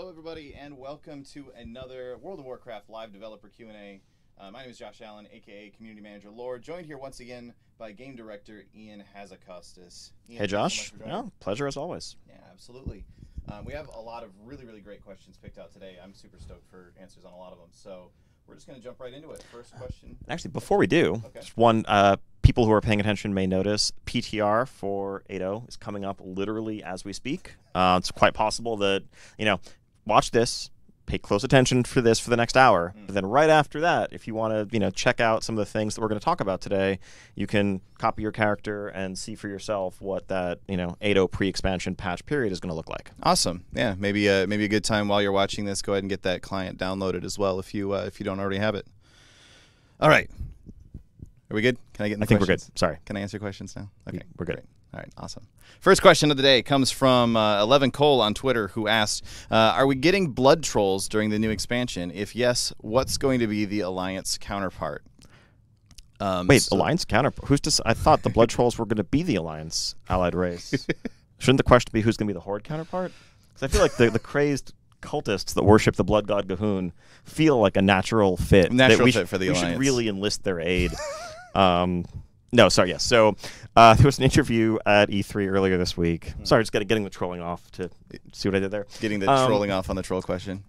Hello, everybody, and welcome to another World of Warcraft live developer Q&A. My name is Josh Allen, aka Community Manager Lore, joined here once again by Game Director Ian Hazacostas. Ian, hey, Josh. So pleasure as always. Yeah, absolutely. We have a lot of really great questions picked out today. I'm super stoked for answers on a lot of them, so we're just going to jump right into it. First question. Actually, before we do, just one, people who are paying attention may notice PTR for 8.0 is coming up literally as we speak. It's quite possible that, watch this, pay close attention for this for the next hour. But then right after that, if you want to, check out some of the things that we're going to talk about today, you can copy your character and see for yourself what that, 8.0 pre-expansion patch period is going to look like. Awesome. Yeah, maybe a good time while you're watching this, go ahead and get that client downloaded as well if you don't already have it. All right. Are we good? Can I get in the I think questions? we're good. Sorry. Can I answer questions now? Okay, we're good. Great. All right, awesome. First question of the day comes from 11 Cole on Twitter, who asked, are we getting blood trolls during the new expansion? If yes, what's going to be the Alliance counterpart? Wait, Alliance counterpart? I thought the blood trolls were going to be the Alliance allied race. Shouldn't the question be who's going to be the Horde counterpart? Because I feel like the crazed cultists that worship the blood god Gahun feel like a natural fit. Fit for the Alliance. We should really enlist their aid. No, sorry, yes. So there was an interview at E3 earlier this week. Sorry, just getting the trolling off to see what I did there. Getting the trolling off on the troll question.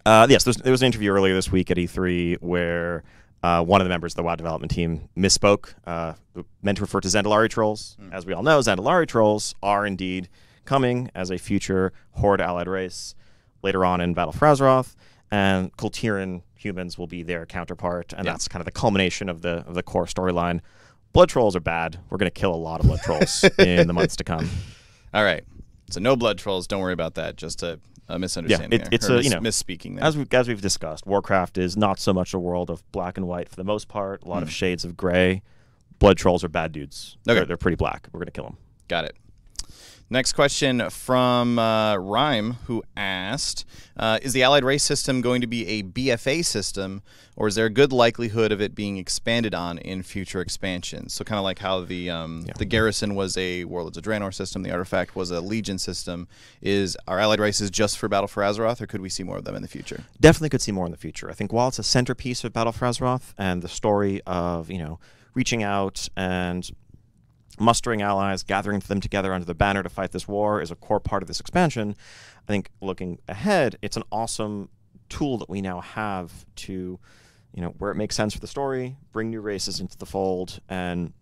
Yes, there was an interview earlier this week at E3 where one of the members of the WoW development team misspoke, meant to refer to Zandalari trolls. As we all know, Zandalari trolls are indeed coming as a future Horde allied race later on in Battle for Azeroth, and Kultiran humans will be their counterpart, and that's kind of the culmination of the core storyline. Blood trolls are bad. We're going to kill a lot of blood trolls in the months to come. All right. So no blood trolls. Don't worry about that. Just a misunderstanding. Yeah, it's misspeaking there. As we've discussed, Warcraft is not so much a world of black and white for the most part. A lot of shades of gray. Blood trolls are bad dudes. Okay. They're pretty black. We're going to kill them. Got it. Next question from Rhyme, who asked, is the Allied Race system going to be a BFA system, or is there a good likelihood of it being expanded on in future expansions? So kind of like how the Garrison was a Warlords of Draenor system, the Artifact was a Legion system. Is our Allied Races just for Battle for Azeroth, or could we see more of them in the future? Definitely could see more in the future. I think while it's a centerpiece of Battle for Azeroth and the story of, reaching out and mustering allies, gathering them together under the banner to fight this war is a core part of this expansion. I think looking ahead, it's an awesome tool that we now have to, where it makes sense for the story, bring new races into the fold, and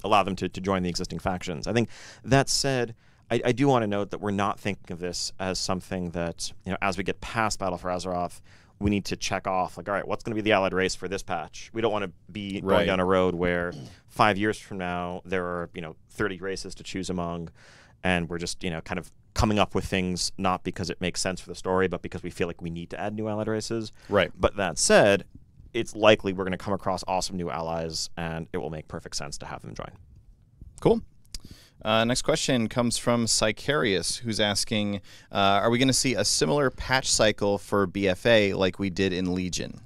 allow them to join the existing factions. I think that said, I do want to note that we're not thinking of this as something that, as we get past Battle for Azeroth, we need to check off, like, all right, what's going to be the allied race for this patch? We don't want to be going down a road where 5 years from now there are, 30 races to choose among, and we're just, kind of coming up with things not because it makes sense for the story, but because we feel like we need to add new allied races. Right. But that said, it's likely we're going to come across awesome new allies, and it will make perfect sense to have them join. Cool. Next question comes from Sicarius, who's asking, are we going to see a similar patch cycle for BFA like we did in Legion?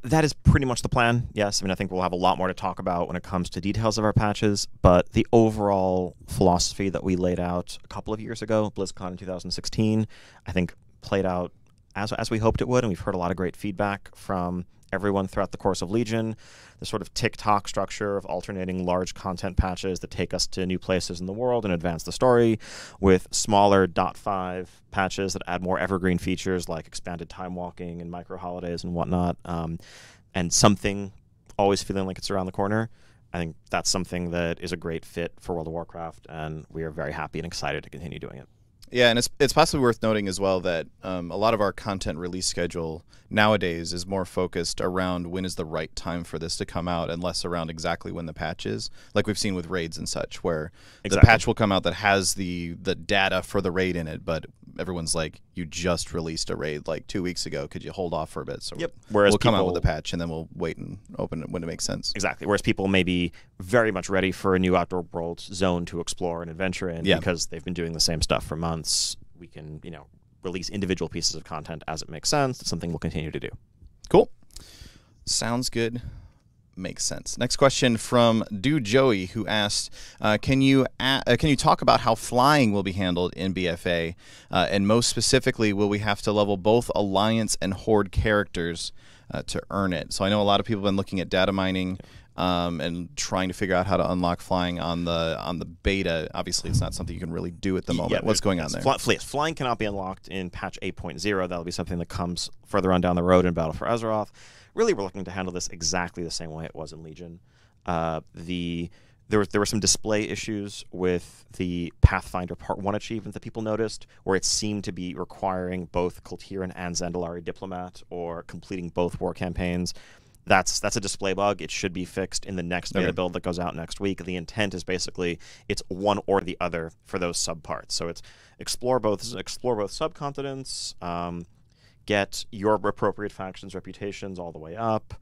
That is pretty much the plan, yes. I think we'll have a lot more to talk about when it comes to details of our patches, but the overall philosophy that we laid out a couple of years ago, BlizzCon in 2016, I think played out as we hoped it would, and we've heard a lot of great feedback from everyone throughout the course of Legion. The sort of tick-tock structure of alternating large content patches that take us to new places in the world and advance the story, with smaller .5 patches that add more evergreen features like expanded time walking and micro holidays and whatnot, and something always feeling like it's around the corner. I think that's something that is a great fit for World of Warcraft, and we are very happy and excited to continue doing it. Yeah, and it's possibly worth noting as well that a lot of our content release schedule nowadays is more focused around when is the right time for this to come out and less around exactly when the patch is, like we've seen with raids and such, where the patch will come out that has the data for the raid in it, but everyone's like, you just released a raid like 2 weeks ago. Could you hold off for a bit? So Whereas we'll come out with a patch, and then we'll wait and open it when it makes sense. Exactly. Whereas people may be very much ready for a new Outdoor Worlds zone to explore and adventure in because they've been doing the same stuff for months. We can, release individual pieces of content as it makes sense. It's something we'll continue to do. Cool. Sounds good. Makes sense. Next question from Dude Joey, who asked, can you talk about how flying will be handled in BFA? And most specifically, will we have to level both Alliance and Horde characters to earn it? So I know a lot of people have been looking at data mining and trying to figure out how to unlock flying on the beta. Obviously, it's not something you can really do at the moment. Yeah, what's going on there? Flying cannot be unlocked in patch 8.0. That'll be something that comes further on down the road in Battle for Azeroth. Really, we're looking to handle this exactly the same way it was in Legion. There were some display issues with the Pathfinder Part 1 achievement that people noticed, where it seemed to be requiring both Kul Tiran and Zandalari Diplomat, or completing both war campaigns. That's a display bug. It should be fixed in the next beta build that goes out next week. The intent is basically it's one or the other for those subparts. So it's explore both subcontinents, get your appropriate factions' reputations all the way up,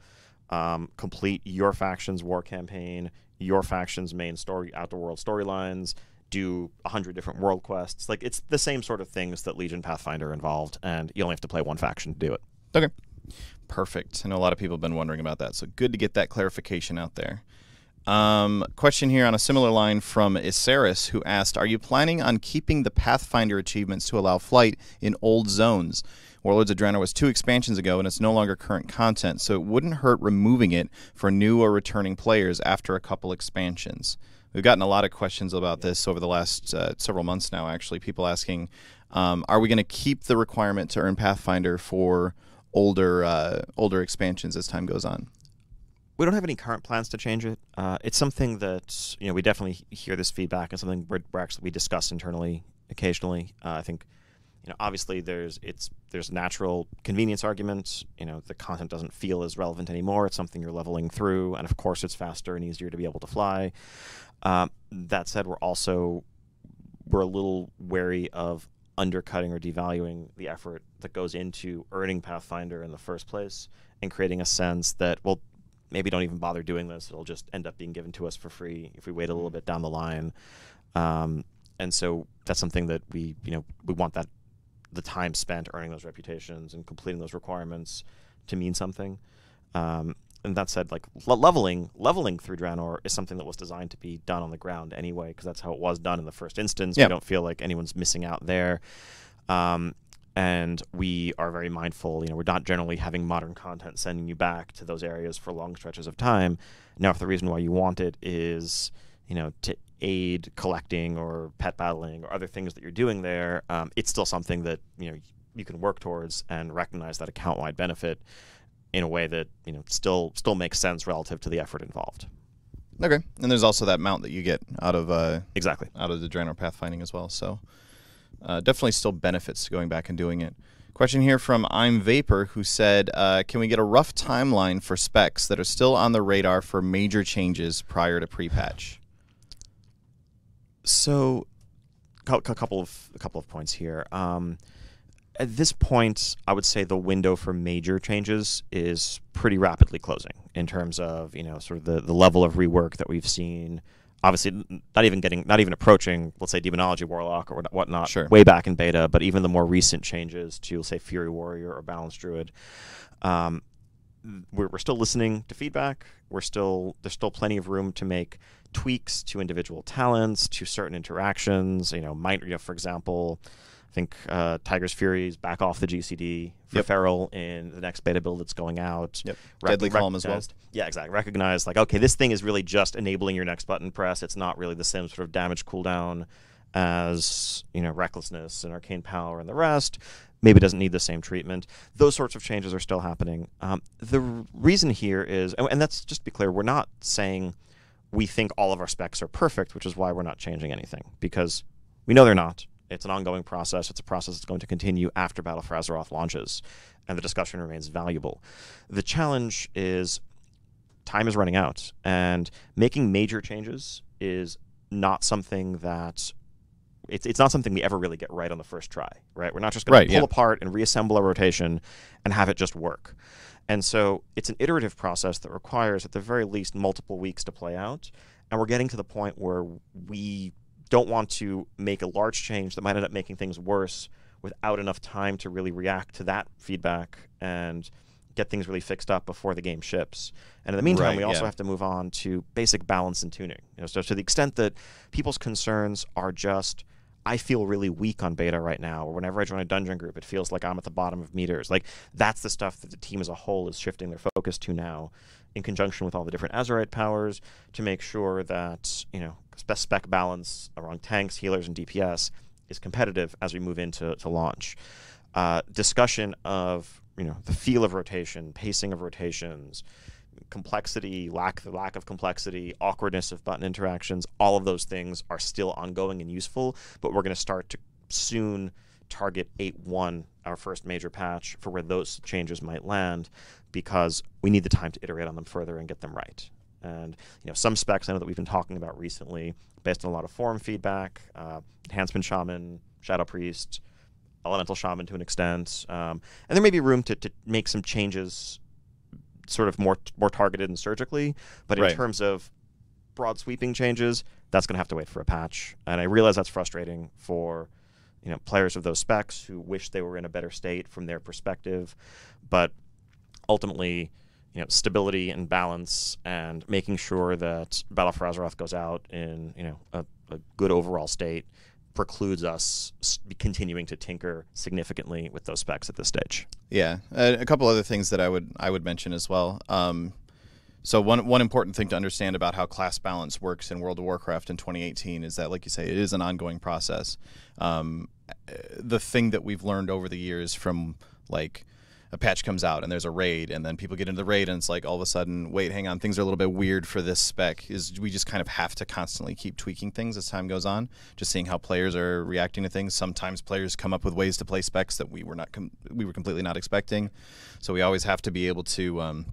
complete your faction's war campaign, your faction's main story, outer world storylines, do 100 different world quests. Like, it's the same sort of things that Legion Pathfinder involved, and you only have to play one faction to do it. Okay. Perfect. I know a lot of people have been wondering about that, so good to get that clarification out there. Question here on a similar line from Isaris, who asked, are you planning on keeping the Pathfinder achievements to allow flight in old zones? Warlords of Draenor was 2 expansions ago, and it's no longer current content, so it wouldn't hurt removing it for new or returning players after a couple expansions. We've gotten a lot of questions about this over the last several months now, actually. People asking, are we going to keep the requirement to earn Pathfinder for older expansions as time goes on? We don't have any current plans to change it. It's something that we definitely hear this feedback, and something we discuss internally occasionally. I think obviously there's natural convenience arguments. The content doesn't feel as relevant anymore. It's something you're leveling through, and of course it's faster and easier to be able to fly. That said, we're a little wary of undercutting or devaluing the effort that goes into earning Pathfinder in the first place, and creating a sense that, well, maybe don't even bother doing this. It'll just end up being given to us for free if we wait a little bit down the line. And so that's something that we want that the time spent earning those reputations and completing those requirements to mean something. And that said, like leveling through Draenor is something that was designed to be done on the ground anyway, because that's how it was done in the first instance. Yep. We don't feel like anyone's missing out there. And we are very mindful, we're not generally having modern content sending you back to those areas for long stretches of time. Now, if the reason why you want it is, to aid collecting or pet battling or other things that you're doing there, it's still something that, you can work towards and recognize that account-wide benefit in a way that, still makes sense relative to the effort involved. Okay. And there's also that mount that you get out of exactly out of the Draenor pathfinding as well. So definitely still benefits to going back and doing it. Question here from I'm Vapor, who said, can we get a rough timeline for specs that are still on the radar for major changes prior to pre-patch? So, a couple of points here. At this point, I would say the window for major changes is pretty rapidly closing in terms of sort of the level of rework that we've seen. Obviously, not even approaching, let's say, Demonology Warlock or whatnot, sure, way back in beta, but even the more recent changes to, say, Fury Warrior or Balance Druid. We're still listening to feedback. There's still plenty of room to make tweaks to individual talents, to certain interactions. For example, I think Tiger's Fury's back off the GCD for Feral in the next beta build that's going out. Yep. Deadly Calm as well. Yeah, exactly. Recognize, okay, this thing is really just enabling your next button press. It's not really the same sort of damage cooldown as Recklessness and Arcane Power and the rest. Maybe doesn't need the same treatment. Those sorts of changes are still happening. The reason here is, and that's just to be clear, we're not saying we think all of our specs are perfect, which is why we're not changing anything, because we know they're not. It's an ongoing process. It's a process that's going to continue after Battle for Azeroth launches, and the discussion remains valuable. The challenge is time is running out, and making major changes is not something that it's not something we ever really get right on the first try, right? We're not just going to pull apart and reassemble a rotation and have it just work. And so it's an iterative process that requires, at the very least, multiple weeks to play out, and we're getting to the point where we don't want to make a large change that might end up making things worse without enough time to really react to that feedback and get things really fixed up before the game ships. And in the meantime, Right, we also yeah. have to move on to basic balance and tuning. So to the extent that people's concerns are just, I feel really weak on beta right now, or whenever I join a dungeon group, it feels like I'm at the bottom of meters. Like, that's the stuff that the team as a whole is shifting their focus to now, in conjunction with all the different Azerite powers, to make sure that, spec balance around tanks, healers, and DPS is competitive as we move into launch. Discussion of the feel of rotation, pacing of rotations, complexity, lack of complexity, awkwardness of button interactions, all of those things are still ongoing and useful, but we're going to start to soon target 8.1, our first major patch, for where those changes might land, because we need the time to iterate on them further and get them right. And some specs I know that we've been talking about recently, based on a lot of forum feedback, Enhancement Shaman, Shadow Priest, Elemental Shaman to an extent, and there may be room to make some changes, sort of more targeted and surgically. But in terms of broad sweeping changes, that's going to have to wait for a patch. And I realize that's frustrating for players of those specs who wish they were in a better state from their perspective. But ultimately, stability and balance, and making sure that Battle for Azeroth goes out in a good overall state, precludes us continuing to tinker significantly with those specs at this stage. Yeah, a couple other things that I would mention as well. So one important thing to understand about how class balance works in World of Warcraft in 2018 is that, like you say, it is an ongoing process. The thing that we've learned over the years from, like, a patch comes out and there's a raid, and then people get into the raid and it's like all of a sudden, wait, hang on, things are a little bit weird for this spec, is we just kind of have to constantly keep tweaking things as time goes on, just seeing how players are reacting to things. Sometimes players come up with ways to play specs that we were completely not expecting, so we always have to be able to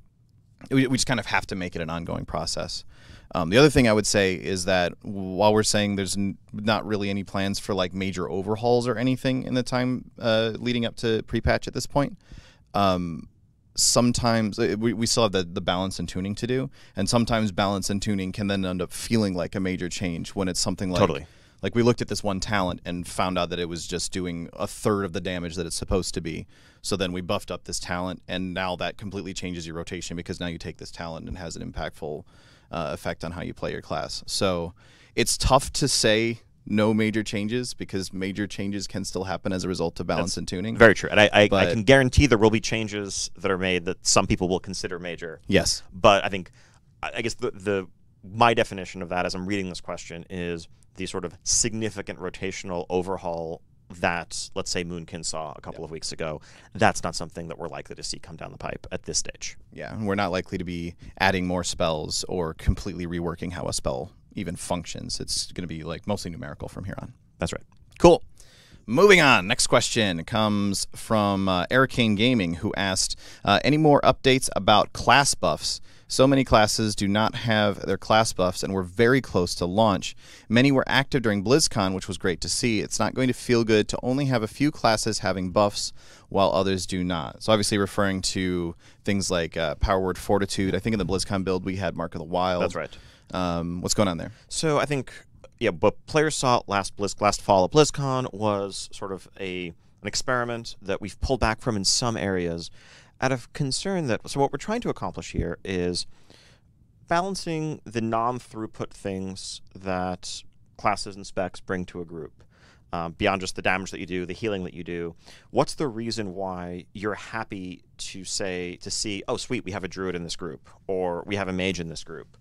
we just kind of have to make it an ongoing process. The other thing I would say is that while we're saying there's not really any plans for like major overhauls or anything in the time leading up to pre-patch at this point, sometimes we still have the balance and tuning to do, and sometimes balance and tuning can then end up feeling like a major change when it's something like like we looked at this one talent and found out that it was just doing a third of the damage that it's supposed to be. So then we buffed up this talent, and now that completely changes your rotation, because now you take this talent and it has an impactful effect on how you play your class. So it's tough to say no major changes, because major changes can still happen as a result of balance and tuning. Very true. And I can guarantee there will be changes that are made that some people will consider major. Yes. But I guess my definition of that as I'm reading this question is the sort of significant rotational overhaul that, let's say, Moonkin saw a couple of weeks ago. That's not something that we're likely to see come down the pipe at this stage. Yeah, and we're not likely to be adding more spells or completely reworking how a spell even functions. It's going to be like mostly numerical from here on. That's right. Cool. Moving on. Next question comes from Arcane Gaming, who asked, any more updates about class buffs? So many classes do not have their class buffs, and we're very close to launch. Many were active during BlizzCon, which was great to see. It's not going to feel good to only have a few classes having buffs while others do not. So obviously referring to things like Power Word Fortitude. I think in the BlizzCon build we had Mark of the Wild. That's right. What's going on there? So I think, what players saw last fall at BlizzCon was sort of an experiment that we've pulled back from in some areas, out of concern that, so what we're trying to accomplish here is balancing the non-throughput things that classes and specs bring to a group. Beyond just the damage that you do, the healing that you do, what's the reason why you're happy to see, oh sweet, we have a druid in this group, or we have a mage in this group,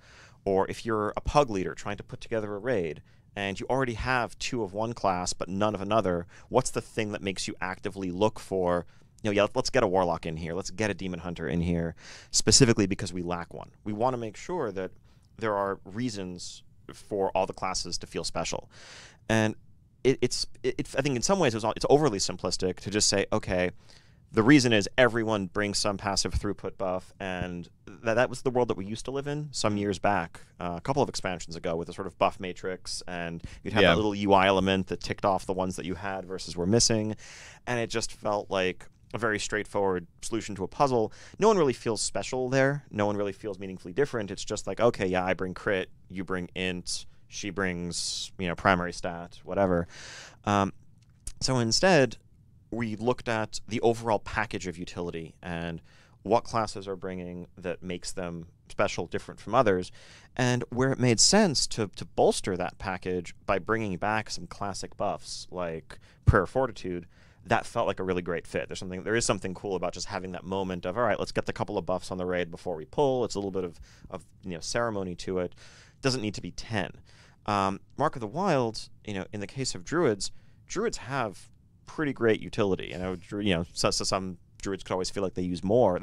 or if you're a pug leader trying to put together a raid, and you already have 2 of one class but none of another, what's the thing that makes you actively look for, let's get a warlock in here, let's get a demon hunter in here, specifically because we lack one. We want to make sure that there are reasons for all the classes to feel special. And I think in some ways it's overly simplistic to just say, okay, the reason is everyone brings some passive throughput buff, and that was the world that we used to live in some years back, a couple of expansions ago, with a sort of buff matrix, and you'd have that little UI element that ticked off the ones that you had versus were missing, and it just felt like a very straightforward solution to a puzzle. No one really feels special there. No one really feels meaningfully different. It's just like, okay, yeah, I bring crit, you bring int, she brings, primary stat, whatever. So instead, we looked at the overall package of utility and what classes are bringing that makes them special, different from others, and where it made sense to bolster that package by bringing back some classic buffs like Prayer of Fortitude. That felt like a really great fit. There is something cool about just having that moment of, all right, let's get the couple of buffs on the raid before we pull. It's a little bit of ceremony to it. Doesn't need to be 10. Mark of the Wild, in the case of druids have pretty great utility. Some druids could always feel like they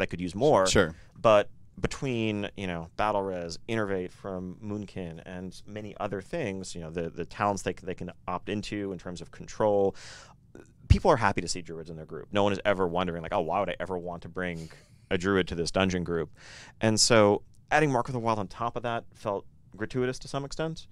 could use more. Sure. But between, Battle Res, Innervate from Moonkin, and many other things, the talents they can opt into in terms of control, people are happy to see druids in their group. No one is ever wondering, like, oh, why would I ever want to bring a druid to this dungeon group? And so adding Mark of the Wild on top of that felt gratuitous to some extent.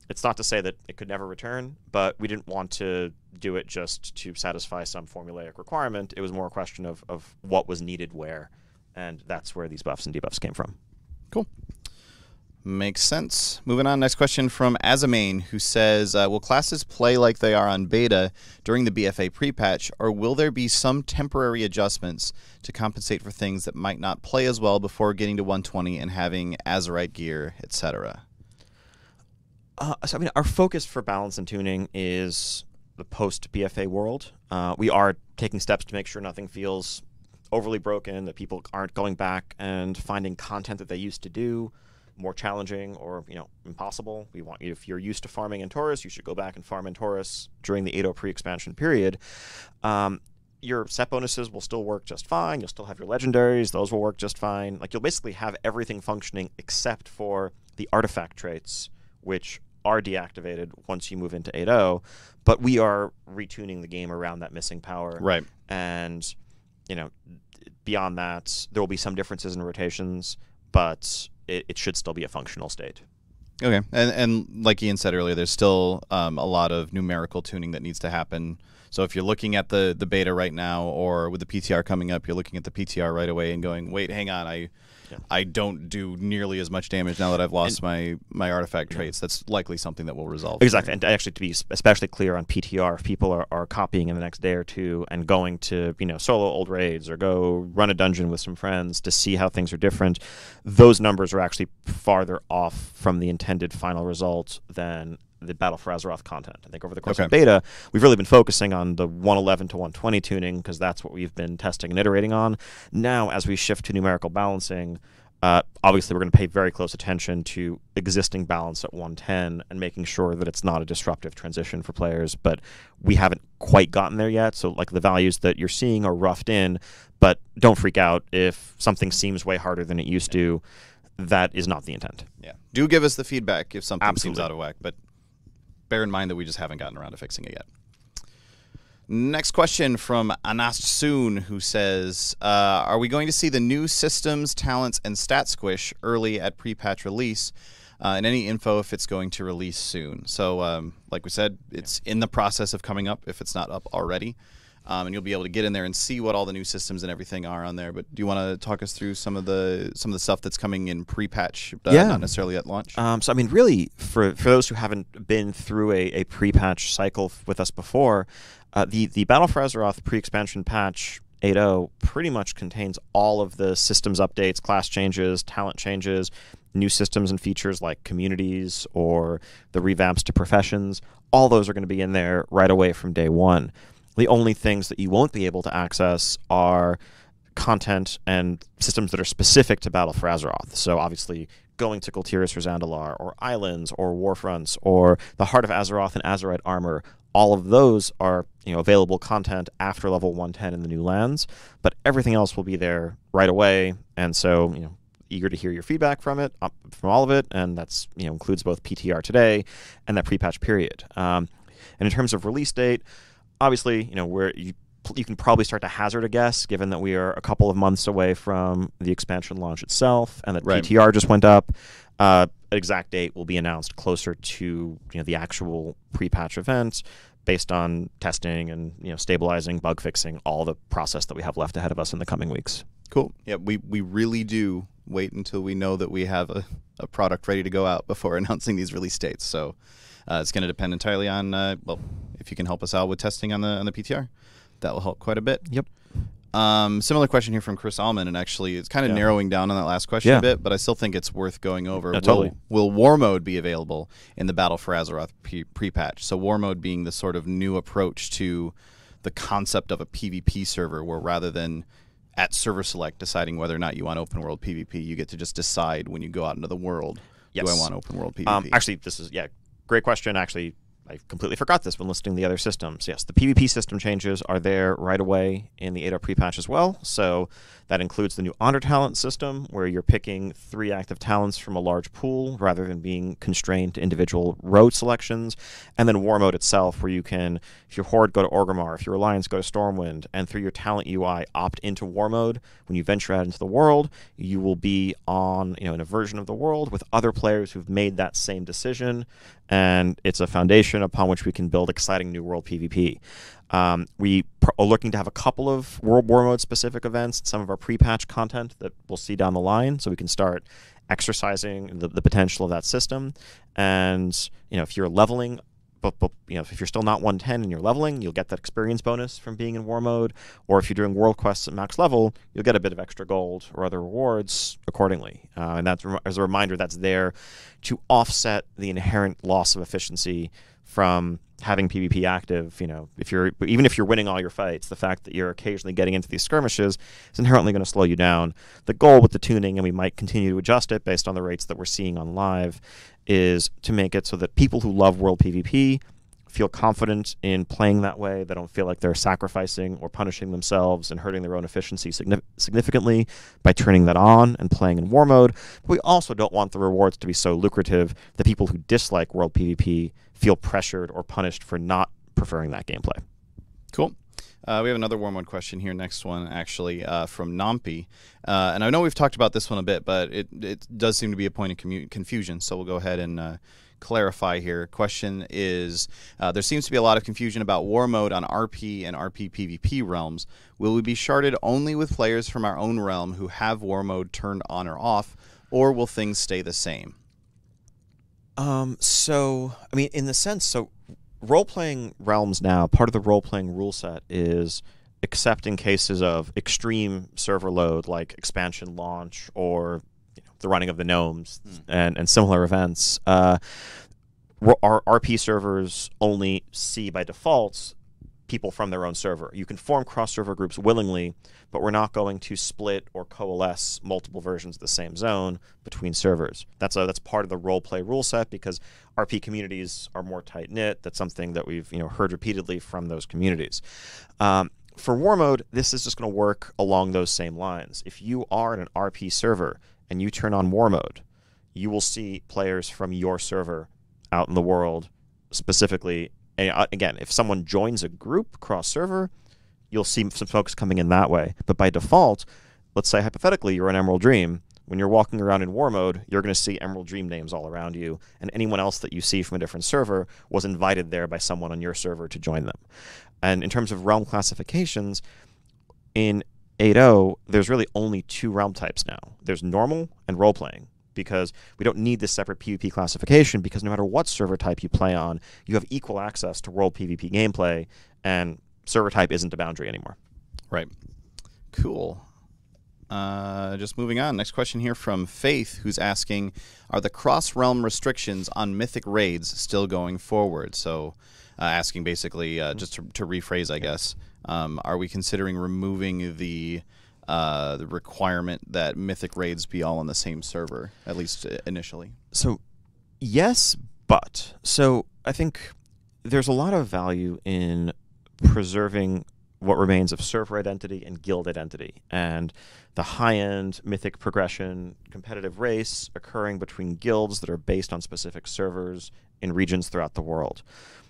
It's not to say that it could never return, but we didn't want to do it just to satisfy some formulaic requirement. It was more a question of what was needed where, and that's where these buffs and debuffs came from. Cool. Makes sense. Moving on, next question from Azamane, who says, will classes play like they are on beta during the BFA pre-patch, or will there be some temporary adjustments to compensate for things that might not play as well before getting to 120 and having Azerite gear, etc.? Our focus for balance and tuning is the post-BFA world. We are taking steps to make sure nothing feels overly broken, that people aren't going back and finding content that they used to do more challenging or impossible. We want you, if you're used to farming in Taurus, you should go back and farm in Taurus during the 8.0 pre-expansion period. Your set bonuses will still work just fine. You'll still have your legendaries. Those will work just fine. Like, you'll basically have everything functioning except for the artifact traits, which are deactivated once you move into 8.0, but we are retuning the game around that missing power. Right. And, beyond that, there will be some differences in rotations, but it should still be a functional state. Okay. And like Ian said earlier, there's still a lot of numerical tuning that needs to happen. So if you're looking at the beta right now, or with the PTR coming up, you're looking at the PTR right away and going, wait, hang on, I don't do nearly as much damage now that I've lost my artifact traits. That's likely something that will resolve. Exactly. And actually, to be especially clear on PTR, if people are copying in the next day or two and going to solo old raids or go run a dungeon with some friends to see how things are different, those numbers are actually farther off from the intended final result than the Battle for Azeroth content. I think over the course of beta, we've really been focusing on the 111 to 120 tuning because that's what we've been testing and iterating on. Now, as we shift to numerical balancing, obviously we're going to pay very close attention to existing balance at 110 and making sure that it's not a disruptive transition for players, but we haven't quite gotten there yet. So like the values that you're seeing are roughed in, but don't freak out if something seems way harder than it used to. That is not the intent. Yeah. Do give us the feedback if something seems out of whack, but bear in mind that we just haven't gotten around to fixing it yet. Next question from Anast Soon, who says, are we going to see the new systems, talents, and stat squish early at pre-patch release? And any info if it's going to release soon? So, like we said, it's in the process of coming up if it's not up already. And you'll be able to get in there and see what all the new systems and everything are on there. But do you want to talk us through some of the stuff that's coming in pre-patch, not necessarily at launch? So, really, for those who haven't been through a pre-patch cycle with us before, the Battle for Azeroth pre-expansion patch 8.0 pretty much contains all of the systems updates, class changes, talent changes, new systems and features like communities or the revamps to professions. All those are going to be in there right away from day one. The only things that you won't be able to access are content and systems that are specific to Battle for Azeroth. So obviously going to Galtiris or Zandalar or Islands or Warfronts or the Heart of Azeroth and Azerite armor, all of those are available content after level 110 in the new lands, but everything else will be there right away. And so eager to hear your feedback from all of it, and that's includes both PTR today and that pre-patch period. And in terms of release date, obviously, where you can probably start to hazard a guess, given that we are a couple of months away from the expansion launch itself, and that PTR just went up. An exact date will be announced closer to the actual pre-patch event, based on testing and stabilizing, bug fixing, all the process that we have left ahead of us in the coming weeks. Cool. Yeah, we really do wait until we know that we have a product ready to go out before announcing these release dates. So it's going to depend entirely on if you can help us out with testing on the PTR, that will help quite a bit. Yep. Similar question here from Chris Allman, and actually it's kind of Yeah. narrowing down on that last question Yeah. a bit, but I still think it's worth going over. No, totally. Will War Mode be available in the Battle for Azeroth pre-patch? So War Mode being the sort of new approach to the concept of a PvP server, where rather than at server select deciding whether or not you want open world PvP, you get to just decide when you go out into the world, Yes. do I want open world PvP? Actually, this is great question. Actually, I completely forgot this when listing the other systems. Yes, the PvP system changes are there right away in the 8.0 pre-patch as well. So that includes the new Honor Talent system, where you're picking 3 active talents from a large pool rather than being constrained to individual road selections. And then War Mode itself, where you can, if your Horde, go to Orgrimmar, if your Alliance, go to Stormwind, and through your talent UI, opt into War Mode. When you venture out into the world, you will be on, in a version of the world with other players who've made that same decision, and it's a foundation upon which we can build exciting new world PvP. We are looking to have a couple of World War Mode specific events, some of our pre-patch content that we'll see down the line, so we can start exercising the potential of that system. And if you're leveling, but if you're still not 110 and you're leveling, you'll get that experience bonus from being in War Mode. Or if you're doing world quests at max level, you'll get a bit of extra gold or other rewards accordingly. And that's, as a reminder, that's there to offset the inherent loss of efficiency from having PvP active. Even if you're winning all your fights, the fact that you're occasionally getting into these skirmishes is inherently going to slow you down. The goal with the tuning, and we might continue to adjust it based on the rates that we're seeing on live, is to make it so that people who love world PvP feel confident in playing that way. They don't feel like they're sacrificing or punishing themselves and hurting their own efficiency significantly by turning that on and playing in War Mode. But we also don't want the rewards to be so lucrative that people who dislike world PvP feel pressured or punished for not preferring that gameplay. Cool. We have another War Mode question here. Next one, actually, from Nampi. And I know we've talked about this one a bit, but it does seem to be a point of confusion, so we'll go ahead and clarify here. Question is, there seems to be a lot of confusion about War Mode on RP and RP PvP realms. Will we be sharded only with players from our own realm who have War Mode turned on or off, or will things stay the same? In the sense, role-playing realms now, part of the role-playing rule set is, except in cases of extreme server load, like expansion launch or the running of the gnomes and similar events, our RP servers only see by default people from their own server. You can form cross-server groups willingly, but we're not going to split or coalesce multiple versions of the same zone between servers. That's part of the role-play rule set, because RP communities are more tight-knit. That's something that we've heard repeatedly from those communities. For War Mode, this is just going to work along those same lines. If you are in an RP server and you turn on War Mode, you will see players from your server out in the world, specifically. And again, if someone joins a group cross-server, you'll see some folks coming in that way. But by default, let's say hypothetically you're an Emerald Dream. When you're walking around in War Mode, you're going to see Emerald Dream names all around you, and anyone else that you see from a different server was invited there by someone on your server to join them. And in terms of realm classifications, in 8.0, there's really only 2 realm types now. There's normal and role-playing, because we don't need this separate PvP classification, because no matter what server type you play on, you have equal access to world PvP gameplay, and server type isn't a boundary anymore. Right. Cool. Just moving on. Next question here from Faith, who's asking, are the cross-realm restrictions on Mythic raids still going forward? So asking basically, just to rephrase, I guess, are we considering removing the requirement that Mythic raids be all on the same server, at least initially? So, yes, but. So, I think there's a lot of value in preserving what remains of server identity and guild identity, and the high-end Mythic progression competitive race occurring between guilds that are based on specific servers in regions throughout the world.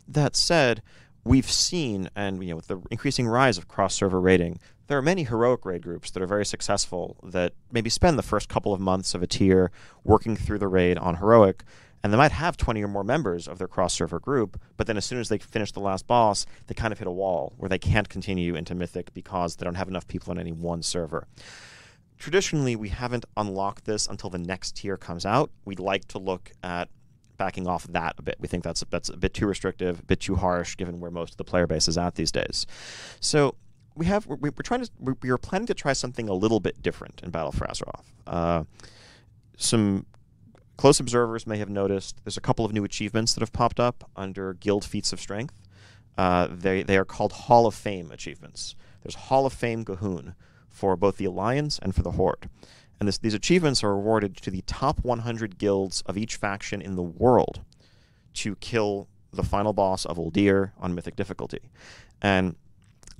That said, we've seen, and with the increasing rise of cross-server raiding, there are many heroic raid groups that are very successful that maybe spend the first couple of months of a tier working through the raid on heroic, and they might have 20 or more members of their cross-server group, but then as soon as they finish the last boss, they kind of hit a wall where they can't continue into Mythic because they don't have enough people on any one server. Traditionally, we haven't unlocked this until the next tier comes out. We'd like to look at backing off that a bit. We think that's a bit too restrictive, a bit too harsh, given where most of the player base is at these days. So we're trying to we are planning to try something a little bit different in Battle for Azeroth. Some close observers may have noticed there's a couple of new achievements that have popped up under Guild Feats of Strength. They are called Hall of Fame achievements. There's Hall of Fame G'huun for both the Alliance and for the Horde. And these achievements are awarded to the top 100 guilds of each faction in the world to kill the final boss of Uldir on Mythic difficulty. And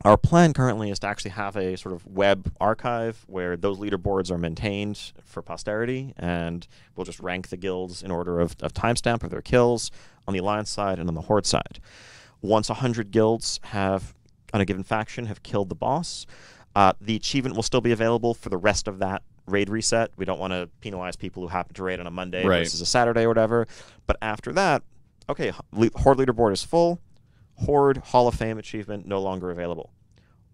our plan currently is to actually have a sort of web archive where those leaderboards are maintained for posterity, and we'll just rank the guilds in order of timestamp of their kills on the Alliance side and on the Horde side. Once 100 guilds have, on a given faction, have killed the boss, the achievement will still be available for the rest of that raid reset. We don't want to penalize people who happen to raid on a Monday versus a Saturday or whatever. But after that, okay, Horde leaderboard is full. Horde Hall of Fame achievement no longer available.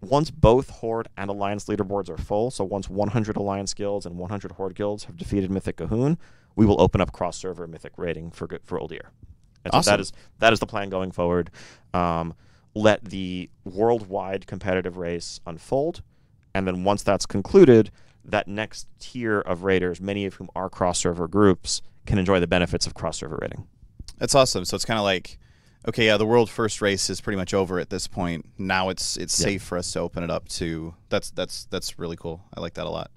Once both Horde and Alliance leaderboards are full, so once 100 Alliance guilds and 100 Horde guilds have defeated Mythic G'huun, we will open up cross-server Mythic raiding for Uldir. And awesome. So that is the plan going forward. Let the worldwide competitive race unfold, and then once that's concluded, that next tier of raiders, many of whom are cross-server groups, can enjoy the benefits of cross-server raiding. That's awesome. So it's kind of like, okay, yeah, the world first race is pretty much over at this point. Now it's safe for us to open it up to. That's really cool. I like that a lot.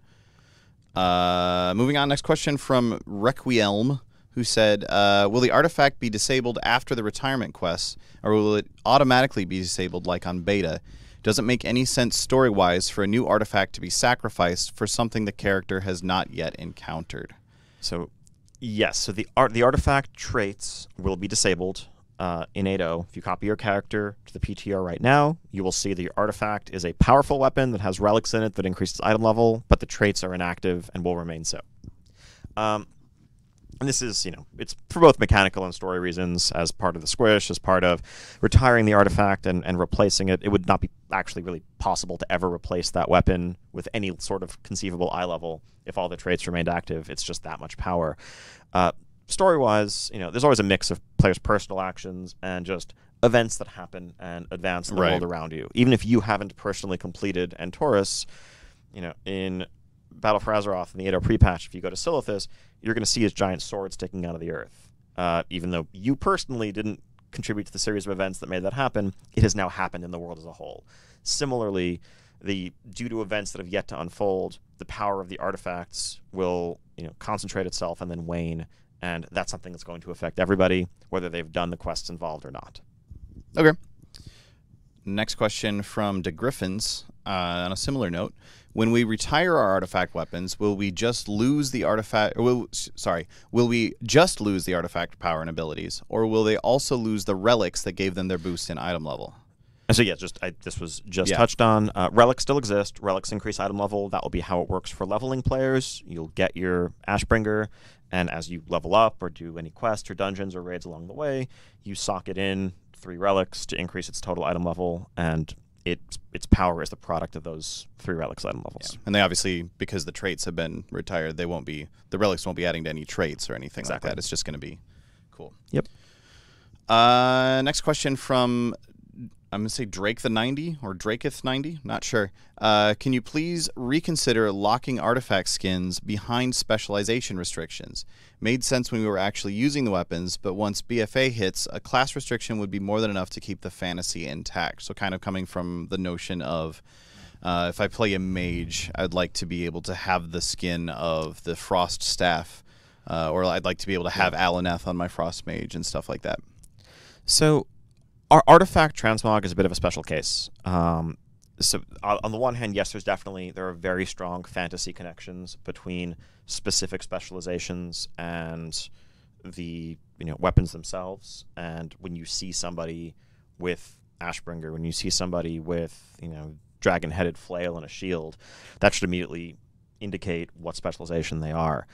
Moving on, next question from Requiem, who said, will the artifact be disabled after the retirement quests, or will it automatically be disabled like on beta? Doesn't make any sense story-wise for a new artifact to be sacrificed for something the character has not yet encountered. So, yes. So the artifact traits will be disabled in 8.0. If you copy your character to the PTR right now, you will see that your artifact is a powerful weapon that has relics in it that increases item level, but the traits are inactive and will remain so. And this is, it's for both mechanical and story reasons, as part of the squish, as part of retiring the artifact and replacing it. It would not be actually really possible to ever replace that weapon with any sort of conceivable eye level if all the traits remained active. It's just that much power. Story-wise, there's always a mix of players' personal actions and just events that happen and advance the world around you. Even if you haven't personally completed Antorus, in Battle for Azeroth in the 8.0 pre-patch, if you go to Silithus, you're going to see his giant sword sticking out of the earth. Even though you personally didn't contribute to the series of events that made that happen, it has now happened in the world as a whole. Similarly, due to events that have yet to unfold, the power of the artifacts will concentrate itself and then wane, and that's something that's going to affect everybody, whether they've done the quests involved or not. Okay. Next question from De Griffins, on a similar note. When we retire our artifact weapons, will we just lose the artifact? Will we just lose the artifact power and abilities, or will they also lose the relics that gave them their boost in item level? And so this was just touched on. Relics still exist. Relics increase item level. That will be how it works for leveling players. You'll get your Ashbringer, and as you level up or do any quests or dungeons or raids along the way, you socket in 3 relics to increase its total item level, and its power is the product of those 3 relics item levels. Yeah. And they obviously, because the traits have been retired, the relics won't be adding to any traits or anything like that. It's just going to be cool. Yep. Next question from, I'm going to say Drake the 90 or Draketh 90, not sure. Can you please reconsider locking artifact skins behind specialization restrictions? Made sense when we were actually using the weapons, but once BFA hits, a class restriction would be more than enough to keep the fantasy intact. So kind of coming from the notion of if I play a mage, I'd like to be able to have the skin of the Frost Staff, or I'd like to be able to have Alaneth on my Frost Mage and stuff like that. So our artifact transmog is a bit of a special case. So on the one hand, yes, there are very strong fantasy connections between specific specializations and the weapons themselves. And when you see somebody with Ashbringer, when you see somebody with dragon-headed flail and a shield, that should immediately indicate what specialization they are.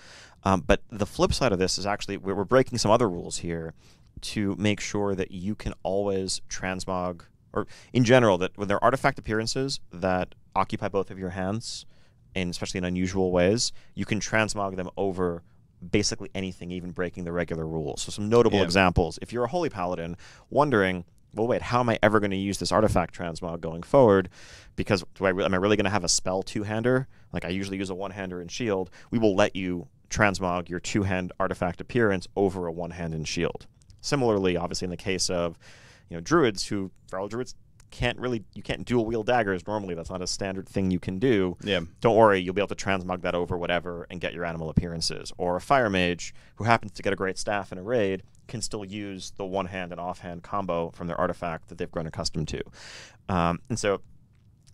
But the flip side of this is actually we're breaking some other rules here to make sure that you can always transmog, or in general, that when there are artifact appearances that occupy both of your hands, and especially in unusual ways, you can transmog them over basically anything, even breaking the regular rules. So some notable examples. If you're a Holy Paladin wondering, well, wait, how am I ever going to use this artifact transmog going forward? Because am I really going to have a spell two-hander? Like I usually use a one-hander in shield. We will let you transmog your two-hand artifact appearance over a one-hand in shield. Similarly, obviously, in the case of druids, who feral druids you can't dual wield daggers normally. That's not a standard thing you can do. Yeah. Don't worry, you'll be able to transmog that over whatever and get your animal appearances. Or a fire mage who happens to get a great staff in a raid can still use the one-hand and off-hand combo from their artifact that they've grown accustomed to. And so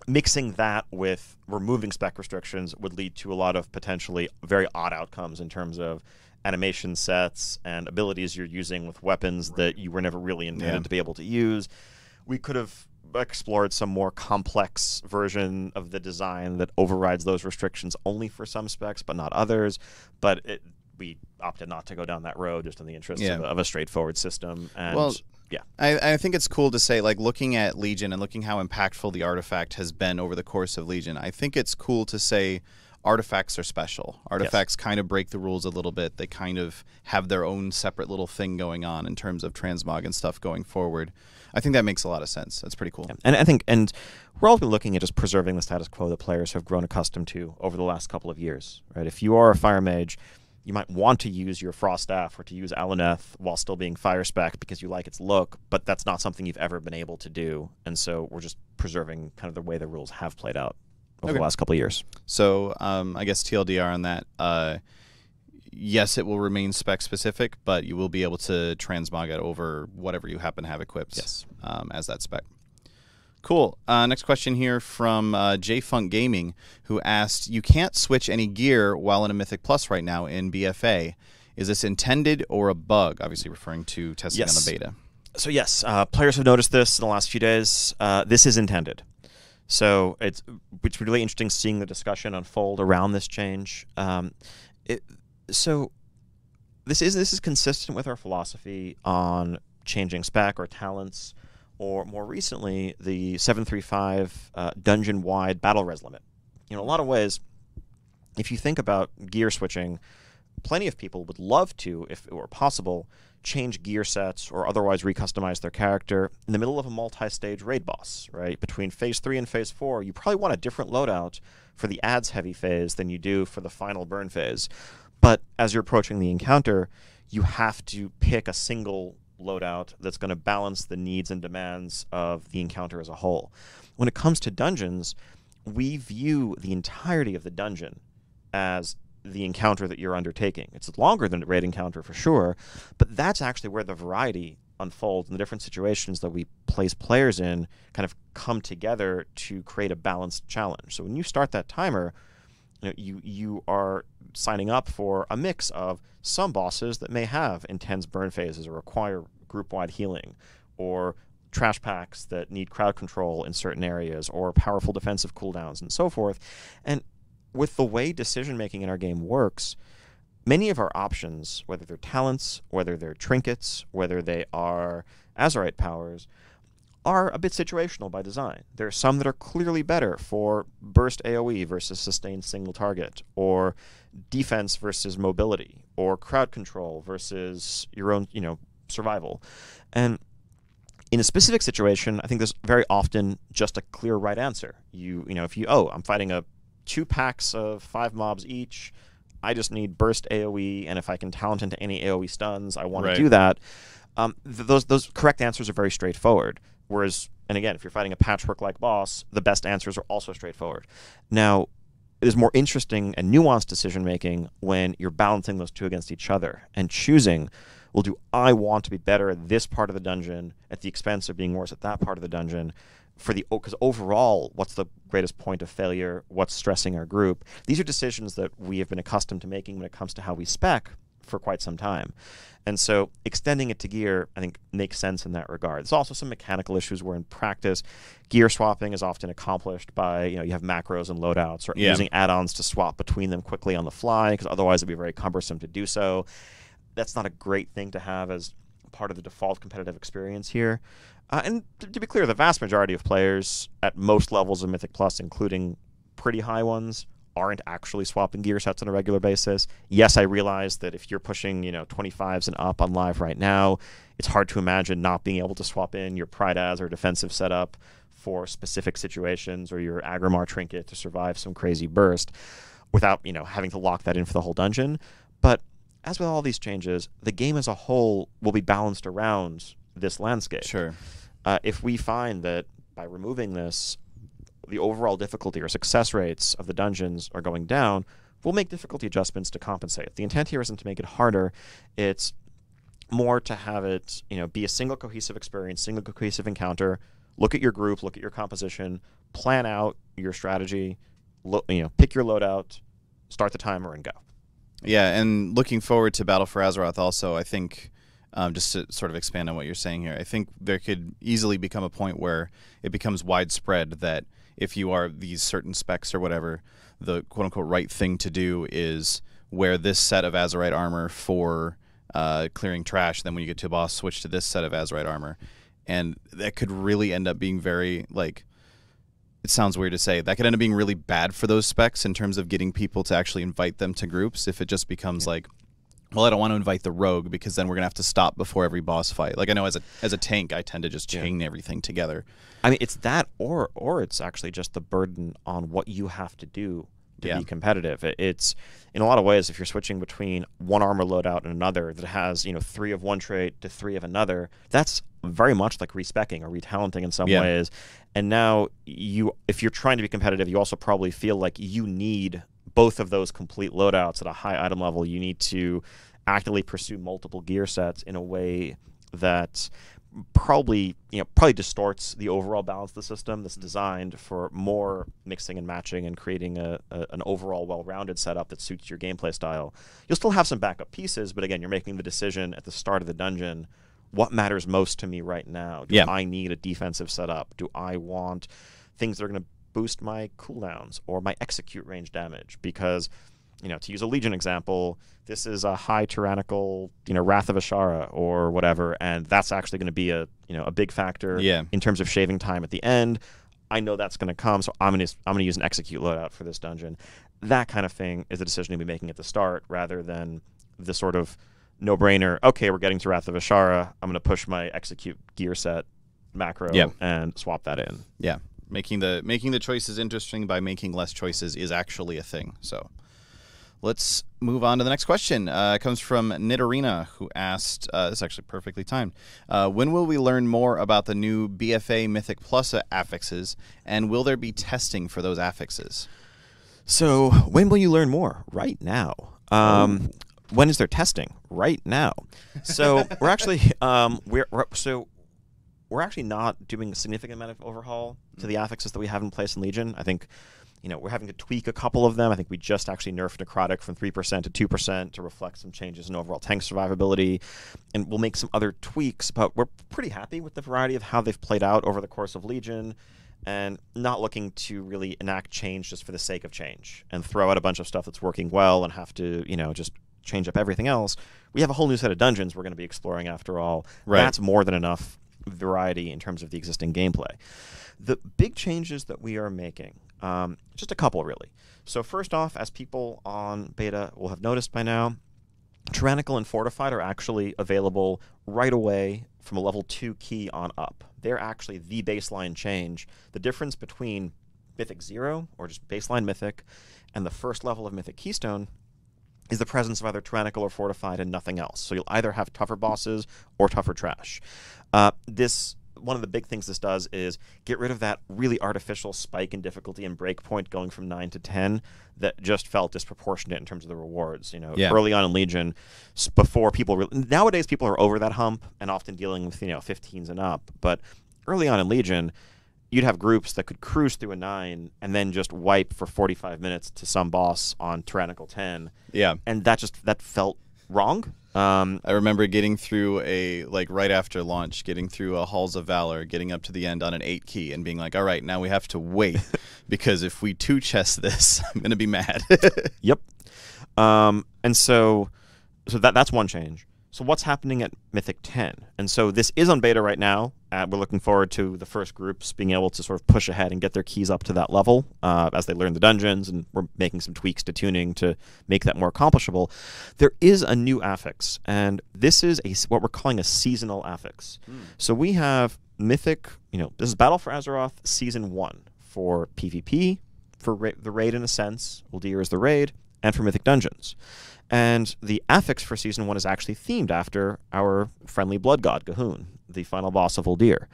mixing that with removing spec restrictions would lead to a lot of potentially very odd outcomes in terms of animation sets and abilities you're using with weapons that you were never really intended to be able to use. We could have explored some more complex version of the design that overrides those restrictions only for some specs but not others. But we opted not to go down that road just in the interest of a straightforward system. And I think it's cool to say, like, looking at Legion and looking how impactful the artifact has been over the course of Legion, I think it's cool to say artifacts are special. Artifacts kind of break the rules a little bit. They kind of have their own separate little thing going on in terms of transmog and stuff going forward. I think that makes a lot of sense. That's pretty cool. Yeah. And I think, we're also looking at just preserving the status quo that players have grown accustomed to over the last couple of years, right? If you are a fire mage, you might want to use your Frost Staff or to use Alaneth while still being fire spec because you like its look, but that's not something you've ever been able to do. And so we're just preserving kind of the way the rules have played out over the last couple of years. So I guess TLDR on that, yes, it will remain spec specific, but you will be able to transmog it over whatever you happen to have equipped as that spec. Cool. Next question here from J-Funk Gaming, who asked, you can't switch any gear while in a Mythic Plus right now in BFA. Is this intended or a bug? Obviously referring to testing on the beta. So yes, players have noticed this in the last few days. This is intended. So it's really interesting seeing the discussion unfold around this change. So this is consistent with our philosophy on changing spec or talents, or more recently, the 735 dungeon-wide battle res limit. In a lot of ways, if you think about gear switching, plenty of people would love to, if it were possible, change gear sets or otherwise recustomize their character in the middle of a multi-stage raid boss, right? Between Phase 3 and Phase 4, you probably want a different loadout for the adds-heavy phase than you do for the final burn phase. But as you're approaching the encounter, you have to pick a single loadout that's going to balance the needs and demands of the encounter as a whole. When it comes to dungeons, we view the entirety of the dungeon as the encounter that you're undertaking. It's longer than a raid encounter for sure, but that's actually where the variety unfolds and the different situations that we place players in kind of come together to create a balanced challenge. So when you start that timer, you are signing up for a mix of some bosses that may have intense burn phases or require group-wide healing, or trash packs that need crowd control in certain areas, or powerful defensive cooldowns, and so forth. And with the way decision-making in our game works, many of our options, whether they're talents, whether they're trinkets, whether they are Azerite powers, are a bit situational by design. There are some that are clearly better for burst AoE versus sustained single target, or defense versus mobility, or crowd control versus your own, survival. And in a specific situation, I think there's very often just a clear right answer. I'm fighting 2 packs of 5 mobs each, I just need burst AoE, and if I can talent into any AoE stuns, I want to do that. Those correct answers are very straightforward. Whereas, and again, if you're fighting a patchwork-like boss, the best answers are also straightforward. Now, it is more interesting and nuanced decision-making when you're balancing those two against each other and choosing, well, do I want to be better at this part of the dungeon at the expense of being worse at that part of the dungeon? Because overall, what's the greatest point of failure? What's stressing our group? These are decisions that we have been accustomed to making when it comes to how we spec for quite some time. And so extending it to gear, I think, makes sense in that regard. There's also some mechanical issues where in practice, gear swapping is often accomplished by, you have macros and loadouts, or using add-ons to swap between them quickly on the fly, because otherwise it'd be very cumbersome to do so. That's not a great thing to have as part of the default competitive experience here. And to be clear, the vast majority of players at most levels of Mythic Plus, including pretty high ones, aren't actually swapping gear sets on a regular basis. Yes, I realize that if you're pushing, 25s and up on live right now, it's hard to imagine not being able to swap in your Pride As or defensive setup for specific situations, or your Agrimar trinket to survive some crazy burst without, having to lock that in for the whole dungeon. But as with all these changes, the game as a whole will be balanced around this landscape. Sure. If we find that by removing this, the overall difficulty or success rates of the dungeons are going down, we'll make difficulty adjustments to compensate. The intent here isn't to make it harder. It's more to have it, be a single cohesive experience, single cohesive encounter. Look at your group, look at your composition, plan out your strategy, pick your loadout, start the timer, and go. Yeah, and looking forward to Battle for Azeroth also, I think, just to sort of expand on what you're saying here, I think there could easily become a point where it becomes widespread that if you are these certain specs or whatever, the quote-unquote right thing to do is wear this set of Azerite armor for clearing trash. Then when you get to a boss, switch to this set of Azerite armor. And that could really end up being very, it sounds weird to say, that could end up being really bad for those specs in terms of getting people to actually invite them to groups. If it just becomes I don't want to invite the rogue because then we're going to have to stop before every boss fight. I know as a tank, I tend to just chain everything together. I mean, it's that or it's actually just the burden on what you have to do to be competitive. It's, in a lot of ways, if you're switching between one armor loadout and another that has, 3 of one trait to 3 of another, that's very much like respecking or retalenting in some ways. And now, if you're trying to be competitive, you also probably feel like you need both of those complete loadouts at a high item level. You need to actively pursue multiple gear sets in a way that probably distorts the overall balance of the system that's designed for more mixing and matching and creating an overall well-rounded setup that suits your gameplay style. You'll still have some backup pieces, but again, you're making the decision at the start of the dungeon, what matters most to me right now? Do I need a defensive setup? Do I want things that are going to boost my cooldowns or my execute range damage? Because, to use a Legion example, this is a high tyrannical, Wrath of Ashara or whatever, and that's actually going to be a big factor in terms of shaving time at the end. I know that's going to come, so I'm going to use an execute loadout for this dungeon. That kind of thing is a decision to be making at the start, rather than the sort of no-brainer. Okay, we're getting to Wrath of Ashara. I'm going to push my execute gear set macro and swap that in. Yeah. Making the choices interesting by making less choices is actually a thing. So let's move on to the next question. It comes from Nidorina, who asked, this is actually perfectly timed, when will we learn more about the new BFA Mythic Plus affixes, and will there be testing for those affixes? So when will you learn more? Right now. When is there testing? Right now. So we're actually we're actually not doing a significant amount of overhaul to the affixes that we have in place in Legion. I think, we're having to tweak a couple of them. I think we just actually nerfed Necrotic from 3% to 2% to reflect some changes in overall tank survivability. And we'll make some other tweaks, but we're pretty happy with the variety of how they've played out over the course of Legion, and not looking to really enact change just for the sake of change and throw out a bunch of stuff that's working well and have to, just change up everything else. We have a whole new set of dungeons we're going to be exploring after all. Right. That's more than enough variety in terms of the existing gameplay. The big changes that we are making, just a couple really. So first off, as people on beta will have noticed by now, Tyrannical and Fortified are actually available right away from a level 2 key on up. They're actually the baseline change. The difference between Mythic 0, or just baseline Mythic, and the first level of Mythic Keystone is the presence of either Tyrannical or Fortified and nothing else. So you'll either have tougher bosses or tougher trash. One of the big things this does is get rid of that really artificial spike in difficulty and breakpoint going from 9 to 10 that just felt disproportionate in terms of the rewards. Early on in Legion, before people nowadays people are over that hump and often dealing with 15s and up. But early on in Legion, you'd have groups that could cruise through a 9 and then just wipe for 45 minutes to some boss on Tyrannical 10. Yeah, and that felt wrong. I remember getting through right after launch, getting through a Halls of Valor, getting up to the end on an 8 key and being like, all right, now we have to wait because if we 2-chest this, I'm going to be mad. Yep. And so that's one change. So what's happening at Mythic 10? And so this is on beta right now. We're looking forward to the first groups being able to sort of push ahead and get their keys up to that level as they learn the dungeons, and we're making some tweaks to tuning to make that more accomplishable. There is a new affix, and this is what we're calling a seasonal affix. So we have Mythic, this is Battle for Azeroth Season 1 for PvP, for the raid in a sense, Uldir is the raid, and for Mythic Dungeons. And the affix for Season 1 is actually themed after our friendly blood god, G'huun, the final boss of Uldir.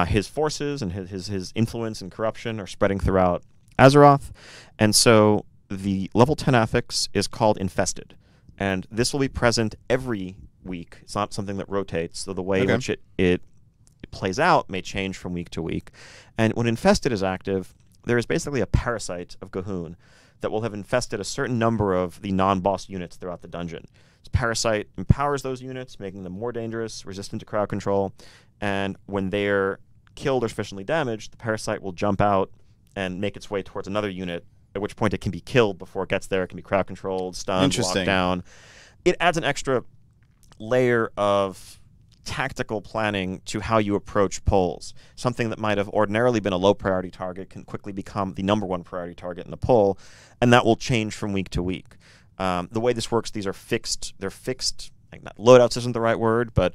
His forces and his influence and corruption are spreading throughout Azeroth. And so the level 10 affix is called Infested. And this will be present every week. It's not something that rotates, so the way in which it plays out may change from week to week. And when Infested is active, there is basically a parasite of G'huun that will have infested a certain number of the non-boss units throughout the dungeon. This parasite empowers those units, making them more dangerous, resistant to crowd control, and when they're killed or sufficiently damaged, the parasite will jump out and make its way towards another unit, at which point it can be killed before it gets there. It can be crowd controlled, stunned, locked down. It adds an extra layer of tactical planning to how you approach polls. Something that might have ordinarily been a low priority target can quickly become the #1 priority target in the poll, and that will change from week to week. The way this works, these are fixed. They're fixed. Loadouts isn't the right word, but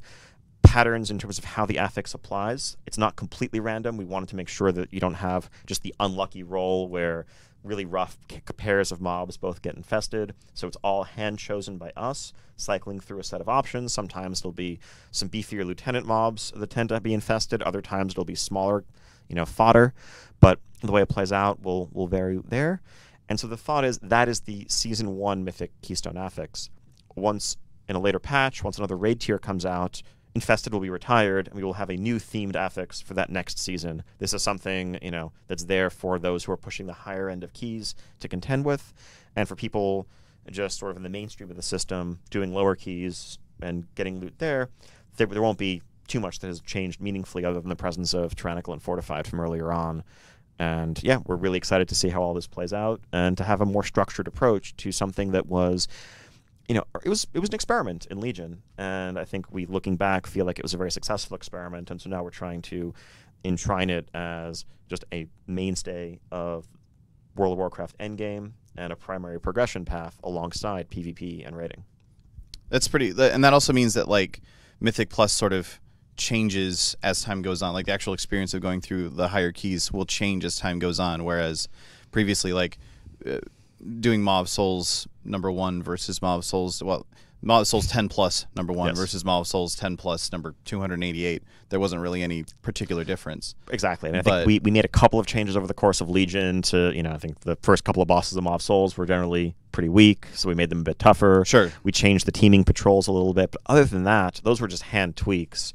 patterns in terms of how the affix applies. It's not completely random. We wanted to make sure that you don't have just the unlucky roll where really rough pairs of mobs both get infested. So it's all hand-chosen by us, cycling through a set of options. Sometimes there'll be some beefier lieutenant mobs that tend to be infested. Other times it'll be smaller, fodder. But the way it plays out will vary there. And so the thought is that is the Season 1 Mythic Keystone affix. Once in a later patch, once another raid tier comes out, Infested will be retired, and we will have a new themed affix for that next season. This is something, that's there for those who are pushing the higher end of keys to contend with, and for people just sort of in the mainstream of the system doing lower keys and getting loot there won't be too much that has changed meaningfully other than the presence of Tyrannical and Fortified from earlier on. And yeah, we're really excited to see how all this plays out and to have a more structured approach to something that was it was an experiment in Legion, and I think we, looking back, feel like it was a very successful experiment, and so now we're trying to enshrine it as just a mainstay of World of Warcraft endgame and a primary progression path alongside PvP and raiding. That's pretty, and that also means that Mythic Plus sort of changes as time goes on. The actual experience of going through the higher keys will change as time goes on, whereas previously, doing Maw of Souls #1 versus Maw of Souls, Maw of Souls 10 plus #1 versus Maw of Souls 10 plus number 288, there wasn't really any particular difference. Exactly. And I think we made a couple of changes over the course of Legion to, I think the first couple of bosses of Maw of Souls were generally pretty weak, so we made them a bit tougher. Sure. We changed the teaming patrols a little bit, but other than that, those were just hand tweaks.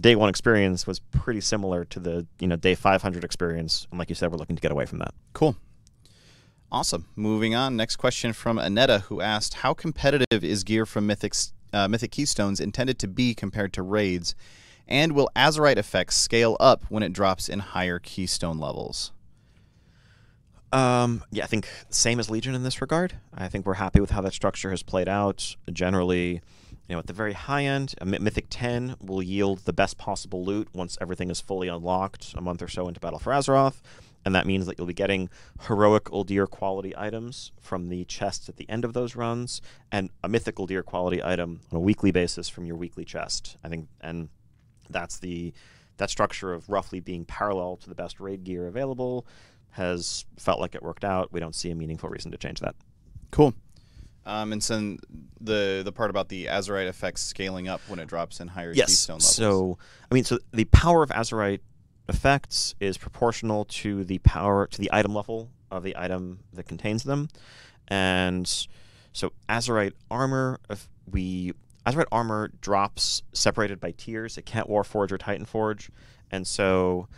Day 1 experience was pretty similar to the, day 500 experience, and like you said, we're looking to get away from that. Cool. Awesome. Moving on. Next question from Anetta, who asked, how competitive is gear from Mythic Keystones intended to be compared to raids? And will Azerite effects scale up when it drops in higher Keystone levels? I think same as Legion in this regard. I think we're happy with how that structure has played out. Generally, at the very high end, Mythic 10 will yield the best possible loot once everything is fully unlocked a month or so into Battle for Azeroth. And that means that you'll be getting heroic Uldir quality items from the chests at the end of those runs, and a mythic Uldir quality item on a weekly basis from your weekly chest. I think, and that structure of roughly being parallel to the best raid gear available has felt like it worked out. We don't see a meaningful reason to change that. Cool. And so the part about the Azerite effects scaling up when it drops in higher Keystone levels. So the power of Azerite effects is proportional to the item level of the item that contains them. And so Azerite armor drops separated by tiers. It can't Warforge or Titanforge. And so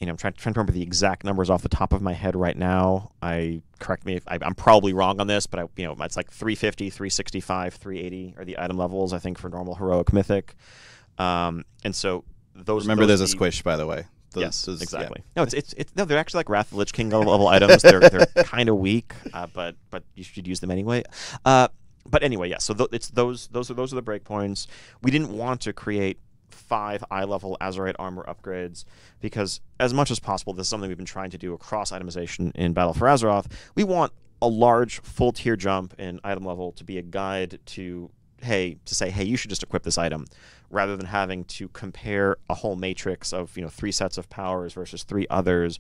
I'm trying to remember the exact numbers off the top of my head right now. Correct me if I'm probably wrong on this, but it's 350, 365, 380 are the item levels, I think, for normal heroic mythic. And so remember there's a squish, by the way. Yes, exactly. Yeah. No, they're actually like Wrath of the Lich King level items. They're kind of weak, but you should use them anyway. But anyway, yeah. So it's those are the breakpoints. We didn't want to create 5 eye-level Azerite armor upgrades because, as much as possible, this is something we've been trying to do across itemization in Battle for Azeroth. We want a large full tier jump in item level to be a guide to say, hey, you should just equip this item, rather than having to compare a whole matrix of 3 sets of powers versus 3 others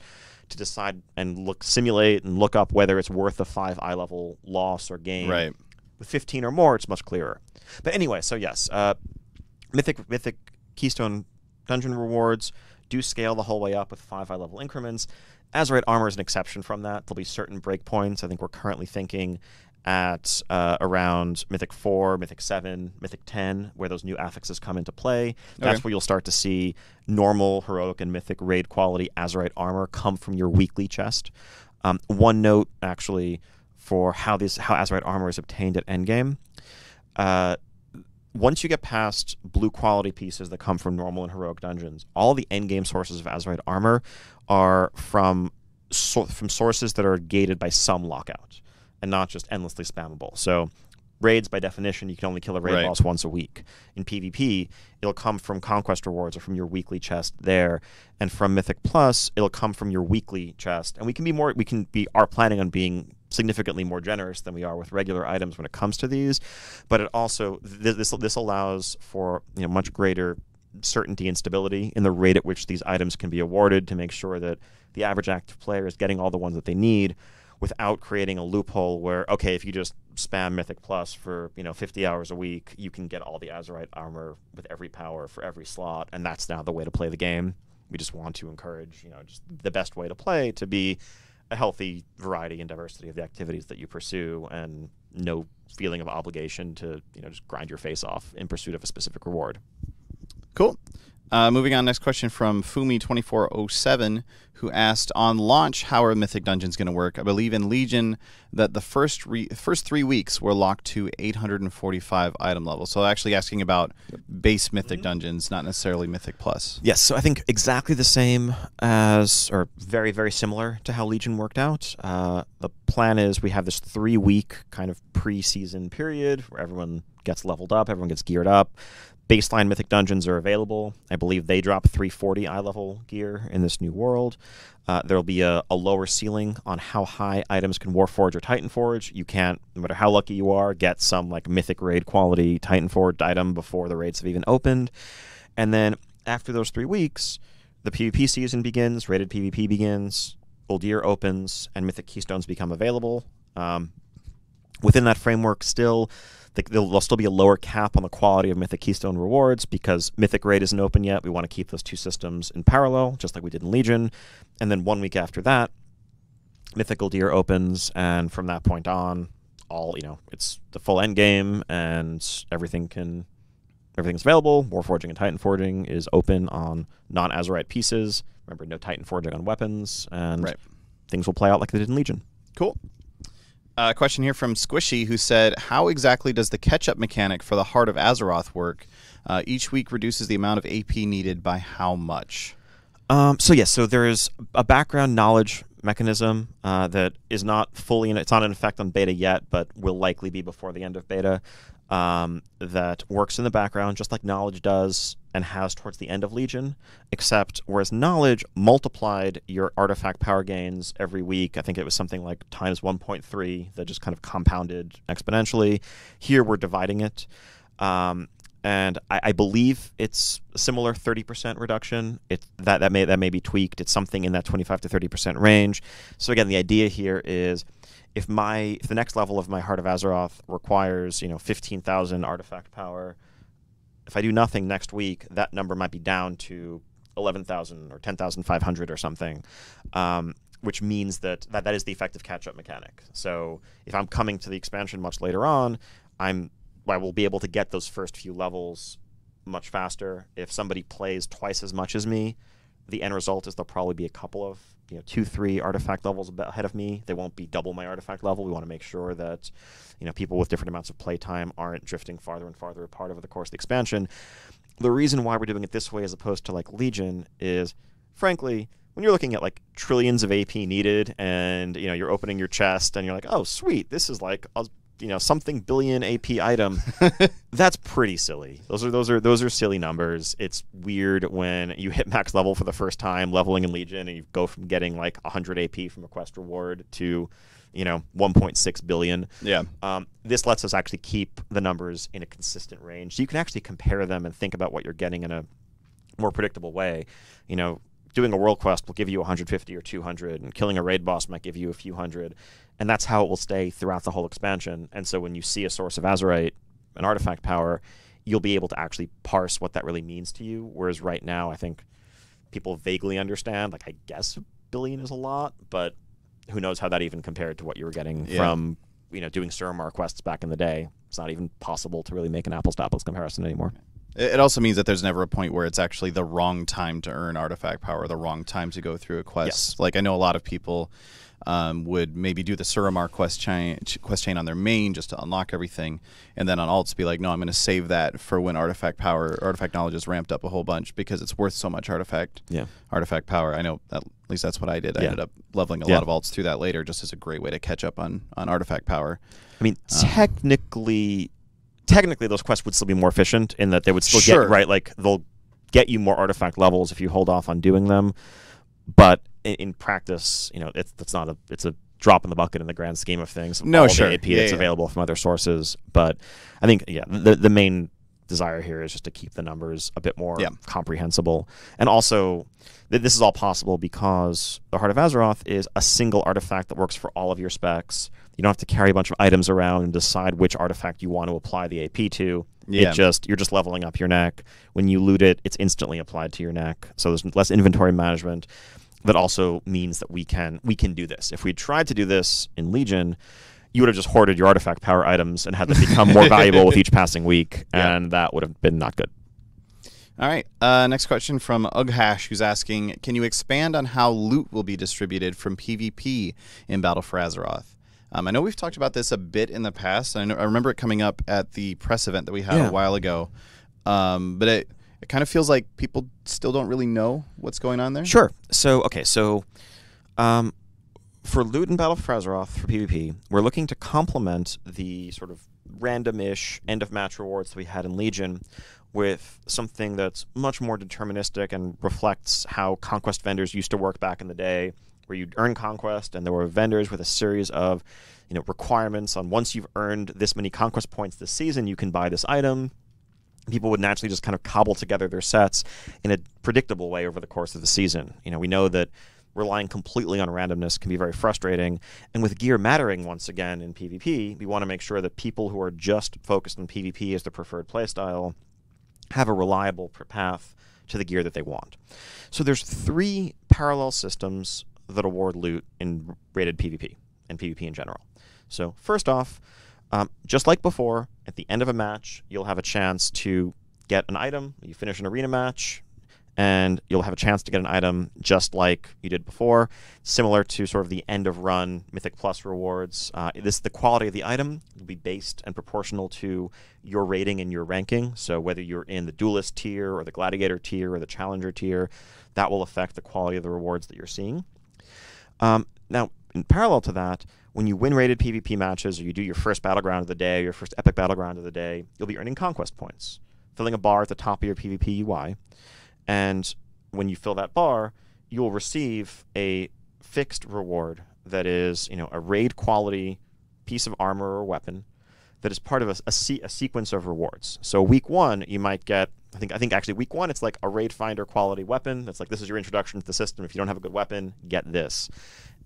to decide and simulate and look up whether it's worth a 5 eye level loss or gain. Right. With 15 or more, it's much clearer. But anyway, so yes, Mythic Keystone Dungeon rewards do scale the whole way up with 5 high-level increments. Azerite armor is an exception from that. There'll be certain breakpoints. I think we're currently thinking at around Mythic 4, Mythic 7, Mythic 10, where those new affixes come into play. That's where you'll start to see normal, heroic, and mythic raid quality Azerite armor come from your weekly chest. One note, actually, for how Azerite armor is obtained at endgame. Once you get past blue quality pieces that come from normal and heroic dungeons, all the endgame sources of Azerite armor are from sources that are gated by some lockout and not just endlessly spammable. So raids, by definition, you can only kill a raid boss once a week. In PvP, it'll come from Conquest rewards or from your weekly chest there. And from Mythic Plus, it'll come from your weekly chest. And we are planning on being significantly more generous than we are with regular items when it comes to these. But it also, this allows for much greater certainty and stability in the rate at which these items can be awarded, to make sure that the average active player is getting all the ones that they need, without creating a loophole where, okay, if you just spam Mythic Plus for 50 hours a week, you can get all the Azerite armor with every power for every slot, and that's now the way to play the game. We just want to encourage just the best way to play to be a healthy variety and diversity of the activities that you pursue, and no feeling of obligation to just grind your face off in pursuit of a specific reward. Cool. Moving on, next question from Fumi2407, who asked, on launch, how are Mythic Dungeons going to work? I believe in Legion that the first 3 weeks were locked to 845 item levels. So actually asking about base Mythic Dungeons, not necessarily Mythic Plus. Yes, so I think exactly the same as, or very, very similar to how Legion worked out. The plan is we have this 3-week kind of pre-season period where everyone gets leveled up, everyone gets geared up. Baseline Mythic Dungeons are available. I believe they drop 340 eye-level gear in this new world. There'll be a lower ceiling on how high items can Warforge or Titanforge. You can't, no matter how lucky you are, get some Mythic raid quality Titanforged item before the raids have even opened. And then after those 3 weeks, the PvP season begins, rated PvP begins, Uldir opens, and Mythic Keystones become available. Within that framework, there'll still be a lower cap on the quality of Mythic Keystone rewards because Mythic Raid isn't open yet. We want to keep those 2 systems in parallel, just like we did in Legion. And then 1 week after that, Mythical Deer opens, and from that point on, it's the full end game, and everything's available. Warforging and Titan Forging is open on non-Azerite pieces. Remember, no Titan Forging on weapons, and things will play out like they did in Legion. Cool. A question here from Squishy, who said, how exactly does the catch-up mechanic for the Heart of Azeroth work? Each week reduces the amount of AP needed by how much? So there's a background knowledge mechanism that is not fully it's not in effect on beta yet, but will likely be before the end of beta, that works in the background just like knowledge does and has towards the end of Legion, except whereas knowledge multiplied your artifact power gains every week, I think it was something like times 1.3 that just kind of compounded exponentially. Here we're dividing it. And I believe it's a similar 30% reduction. That may be tweaked. It's something in that 25 to 30% range. So again, the idea here is if the next level of my Heart of Azeroth requires 15,000 artifact power, if I do nothing next week, that number might be down to 11,000 or 10,500 or something, which means that is the effective catch-up mechanic. So if I'm coming to the expansion much later on, I will be able to get those first few levels much faster. If somebody plays twice as much as me, the end result is there'll probably be a couple of 2-3 artifact levels ahead of me. They won't be double my artifact level. We want to make sure that people with different amounts of playtime aren't drifting farther and farther apart over the course of the expansion. The reason why we're doing it this way as opposed to Legion is, frankly, when you're looking at trillions of AP needed and you're opening your chest and you're like, oh sweet, this is like a something billion AP item. That's pretty silly. Those are silly numbers. It's weird when you hit max level for the first time, leveling in Legion, and you go from getting like 100 AP from a quest reward to 1.6 billion. Yeah. This lets us actually keep the numbers in a consistent range. So you can actually compare them and think about what you're getting in a more predictable way. Doing a world quest will give you 150 or 200, and killing a raid boss might give you a few hundred, and that's how it will stay throughout the whole expansion. And so when you see a source of Azerite, an artifact power, you'll be able to actually parse what that really means to you, whereas right now I think people vaguely understand, like I guess a billion is a lot, but who knows how that even compared to what you were getting from doing Suramar quests back in the day. It's not even possible to really make an apples-to-apples comparison anymore. It also means that there's never a point where it's actually the wrong time to earn artifact power, the wrong time to go through a quest. Yes. Like I know a lot of people would maybe do the Suramar quest chain on their main just to unlock everything, and then on alts be like, no, I'm going to save that for when artifact knowledge is ramped up a whole bunch because it's worth so much artifact power. I know that, at least that's what I did. I ended up leveling a lot of alts through that later just as a great way to catch up on artifact power. I mean, technically those quests would still be more efficient in that they would still get they'll get you more artifact levels if you hold off on doing them, but in practice it's a drop in the bucket in the grand scheme of things. No, the AP that's available from other sources. But I think the main desire here is just to keep the numbers a bit more comprehensible. And also this is all possible because the Heart of Azeroth is a single artifact that works for all of your specs. You don't have to carry a bunch of items around and decide which artifact you want to apply the AP to. You're just leveling up your neck. When you loot it, it's instantly applied to your neck. So there's less inventory management. That also means that we can do this. If we tried to do this in Legion, you would have just hoarded your artifact power items and had them become more valuable with each passing week, and that would have been not good. All right. Next question from Ughash, who's asking, can you expand on how loot will be distributed from PvP in Battle for Azeroth? I know we've talked about this a bit in the past. I remember it coming up at the press event that we had a while ago. But it kind of feels like people still don't really know what's going on there. Sure. So for loot in Battle for Azeroth for PvP, we're looking to complement the sort of random-ish end-of-match rewards that we had in Legion with something that's much more deterministic and reflects how conquest vendors used to work back in the day, where you'd earn conquest, and there were vendors with a series of requirements on once you've earned this many conquest points this season, you can buy this item. People would naturally just kind of cobble together their sets in a predictable way over the course of the season. We know that relying completely on randomness can be very frustrating, and with gear mattering once again in PvP, we want to make sure that people who are just focused on PvP as their preferred playstyle have a reliable path to the gear that they want. So there's 3 parallel systems that award loot in rated PvP and PvP in general. So first off, just like before, at the end of a match, you'll have a chance to get an item. You finish an arena match, and you'll have a chance to get an item just like you did before, similar to sort of the end-of-run Mythic Plus rewards. The quality of the item will be based and proportional to your rating and your ranking. So whether you're in the Duelist tier or the Gladiator tier or the Challenger tier, that will affect the quality of the rewards that you're seeing. Now, in parallel to that, when you win rated PvP matches or you do your first Battleground of the day, your first Epic Battleground of the day, you'll be earning conquest points, filling a bar at the top of your PvP UI. And when you fill that bar, you'll receive a fixed reward that is, a raid quality piece of armor or weapon that is part of a sequence of rewards. So week 1, you might get, I think actually week 1, it's like a raid finder quality weapon. That's like, this is your introduction to the system. If you don't have a good weapon, get this.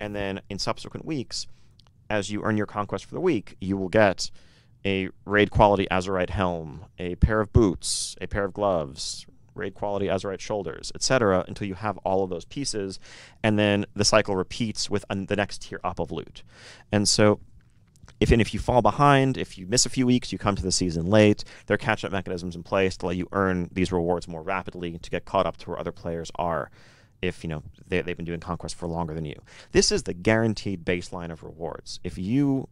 And then in subsequent weeks, as you earn your conquest for the week, you will get a raid quality Azerite helm, a pair of boots, a pair of gloves, raid quality Azerite shoulders, etc., until you have all of those pieces, and then the cycle repeats with the next tier up of loot. And so if you fall behind, if you miss a few weeks, you come to the season late, there are catch-up mechanisms in place to let you earn these rewards more rapidly to get caught up to where other players are if they've been doing conquest for longer than you. This is the guaranteed baseline of rewards. If you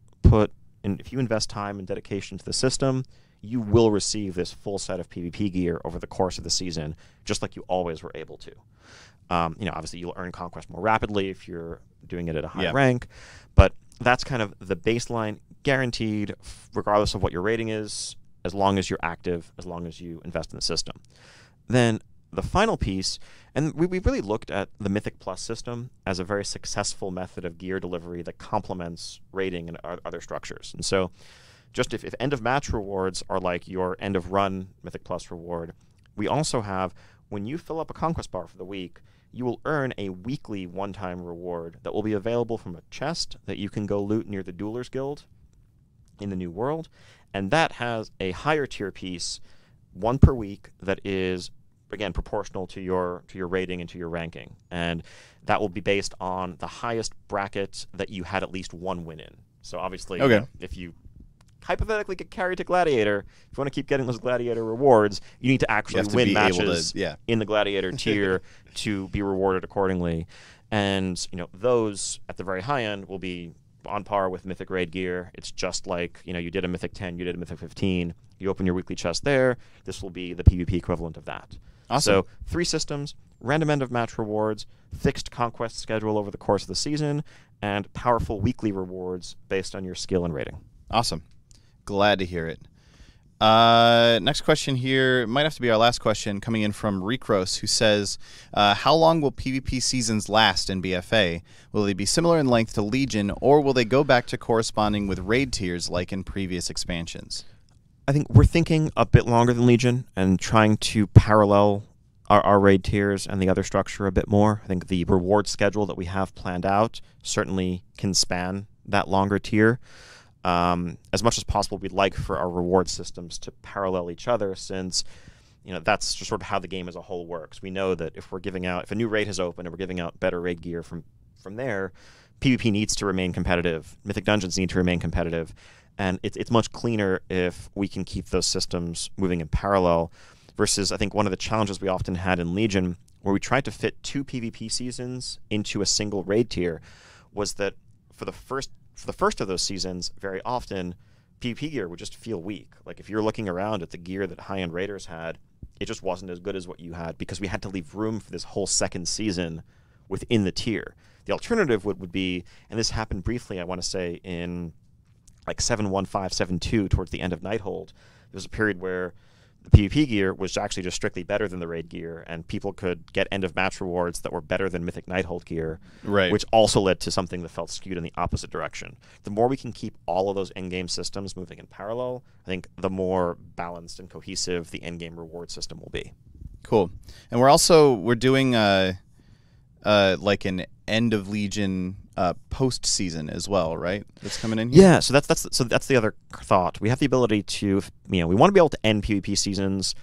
invest time and dedication to the system, you will receive this full set of PvP gear over the course of the season, just like you always were able to. Obviously, you'll earn conquest more rapidly if you're doing it at a high rank, but that's kind of the baseline, guaranteed, regardless of what your rating is, as long as you're active, as long as you invest in the system. Then the final piece, and we really looked at the Mythic Plus system as a very successful method of gear delivery that complements rating and other structures. And so just if end of match rewards are like your end of run Mythic Plus reward, we also have, when you fill up a conquest bar for the week, you will earn a weekly one-time reward that will be available from a chest that you can go loot near the Duelers Guild in the New World. And that has a higher tier piece, one per week, that is, again, proportional to your rating and to your ranking. And that will be based on the highest bracket that you had at least one win in. So obviously, Okay. If you hypothetically get carried to Gladiator, if you want to keep getting those Gladiator rewards, you need to actually win matches in the Gladiator tier to be rewarded accordingly. And those at the very high end will be on par with Mythic Raid gear. It's just like you did a Mythic 10, you did a Mythic 15. You open your weekly chest there. This will be the PvP equivalent of that. Awesome. So 3 systems, random end of match rewards, fixed conquest schedule over the course of the season, and powerful weekly rewards based on your skill and rating. Awesome. Glad to hear it. Next question here might have to be our last question, coming in from Recros, who says, how long will PvP seasons last in BFA? Will they be similar in length to Legion, or will they go back to corresponding with raid tiers like in previous expansions? I think we're thinking a bit longer than Legion and trying to parallel our raid tiers and the other structure a bit more. I think the reward schedule that we have planned out certainly can span that longer tier. As much as possible, we'd like for our reward systems to parallel each other, since that's just sort of how the game as a whole works. We know that if a new raid has opened and we're giving out better raid gear from there, PvP needs to remain competitive. Mythic Dungeons need to remain competitive, and it's much cleaner if we can keep those systems moving in parallel. Versus, I think one of the challenges we often had in Legion, where we tried to fit 2 PvP seasons into a single raid tier, was that for the first of those seasons, very often, PvP gear would just feel weak. Like, if you're looking around at the gear that high-end raiders had, it just wasn't as good as what you had, because we had to leave room for this whole second season within the tier. The alternative would be, and this happened briefly, I want to say, in like 7.15, 7.2, towards the end of Nighthold, there was a period where the PvP gear was actually just strictly better than the raid gear, and people could get end-of-match rewards that were better than Mythic Nighthold gear, Right. which also led to something that felt skewed in the opposite direction. The more we can keep all of those endgame systems moving in parallel, I think the more balanced and cohesive the endgame reward system will be. Cool. And we're doing like an end of Legion post season as well, right? That's coming in here. Yeah, so that's the other thought. We have the ability to, we want to be able to end PvP seasons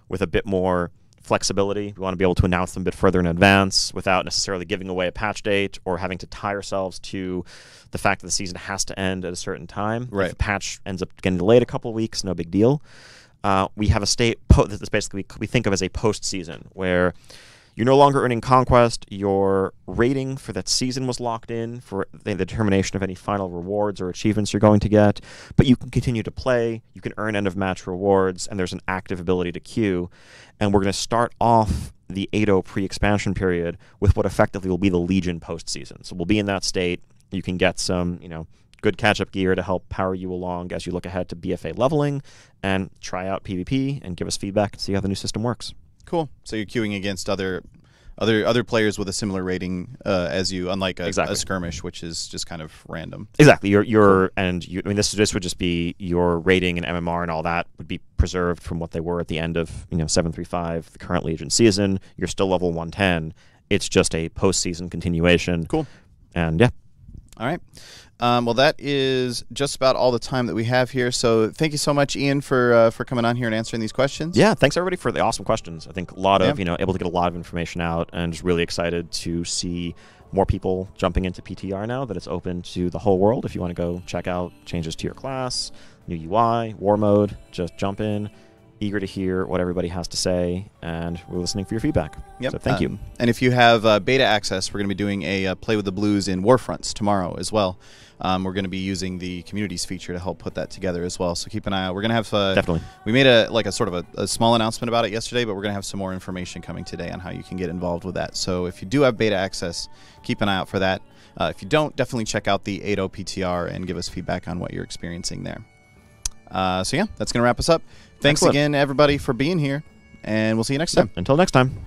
with a bit more flexibility. We want to be able to announce them a bit further in advance without necessarily giving away a patch date or having to tie ourselves to the fact that the season has to end at a certain time. Right. If the patch ends up getting delayed a couple of weeks, no big deal. We have a state that's basically we think of as a post season, where you're no longer earning conquest. Your rating for that season was locked in for the determination of any final rewards or achievements you're going to get, but you can continue to play. You can earn end-of-match rewards, and there's an active ability to queue. And we're going to start off the 8.0 pre-expansion period with what effectively will be the Legion post-season. So we'll be in that state. You can get some, good catch-up gear to help power you along as you look ahead to BFA leveling, and try out PvP and give us feedback and see how the new system works. Cool. So you're queuing against other players with a similar rating as you, unlike a skirmish, which is just kind of random. Exactly. This would just be your rating and MMR and all that would be preserved from what they were at the end of 7.35, the current Legion season. You're still level 110. It's just a postseason continuation. Cool. And yeah. All right. Well, that is just about all the time that we have here. So thank you so much, Ian, for coming on here and answering these questions. Yeah, thanks everybody for the awesome questions. I think a lot of, able to get a lot of information out, and just really excited to see more people jumping into PTR now that it's open to the whole world. If you want to go check out changes to your class, new UI, war mode, just jump in. eager to hear what everybody has to say, and we're listening for your feedback. Yep. So thank you. And if you have beta access, we're going to be doing a Play with the Blues in Warfronts tomorrow as well. We're going to be using the communities feature to help put that together as well. So keep an eye out. We're going to have Definitely. We made a sort of a small announcement about it yesterday, but we're going to have some more information coming today on how you can get involved with that. So if you do have beta access, keep an eye out for that. If you don't, definitely check out the 8.0 PTR and give us feedback on what you're experiencing there. So yeah, that's going to wrap us up. Thanks Excellent. again, everybody, for being here, and we'll see you next time. Until next time.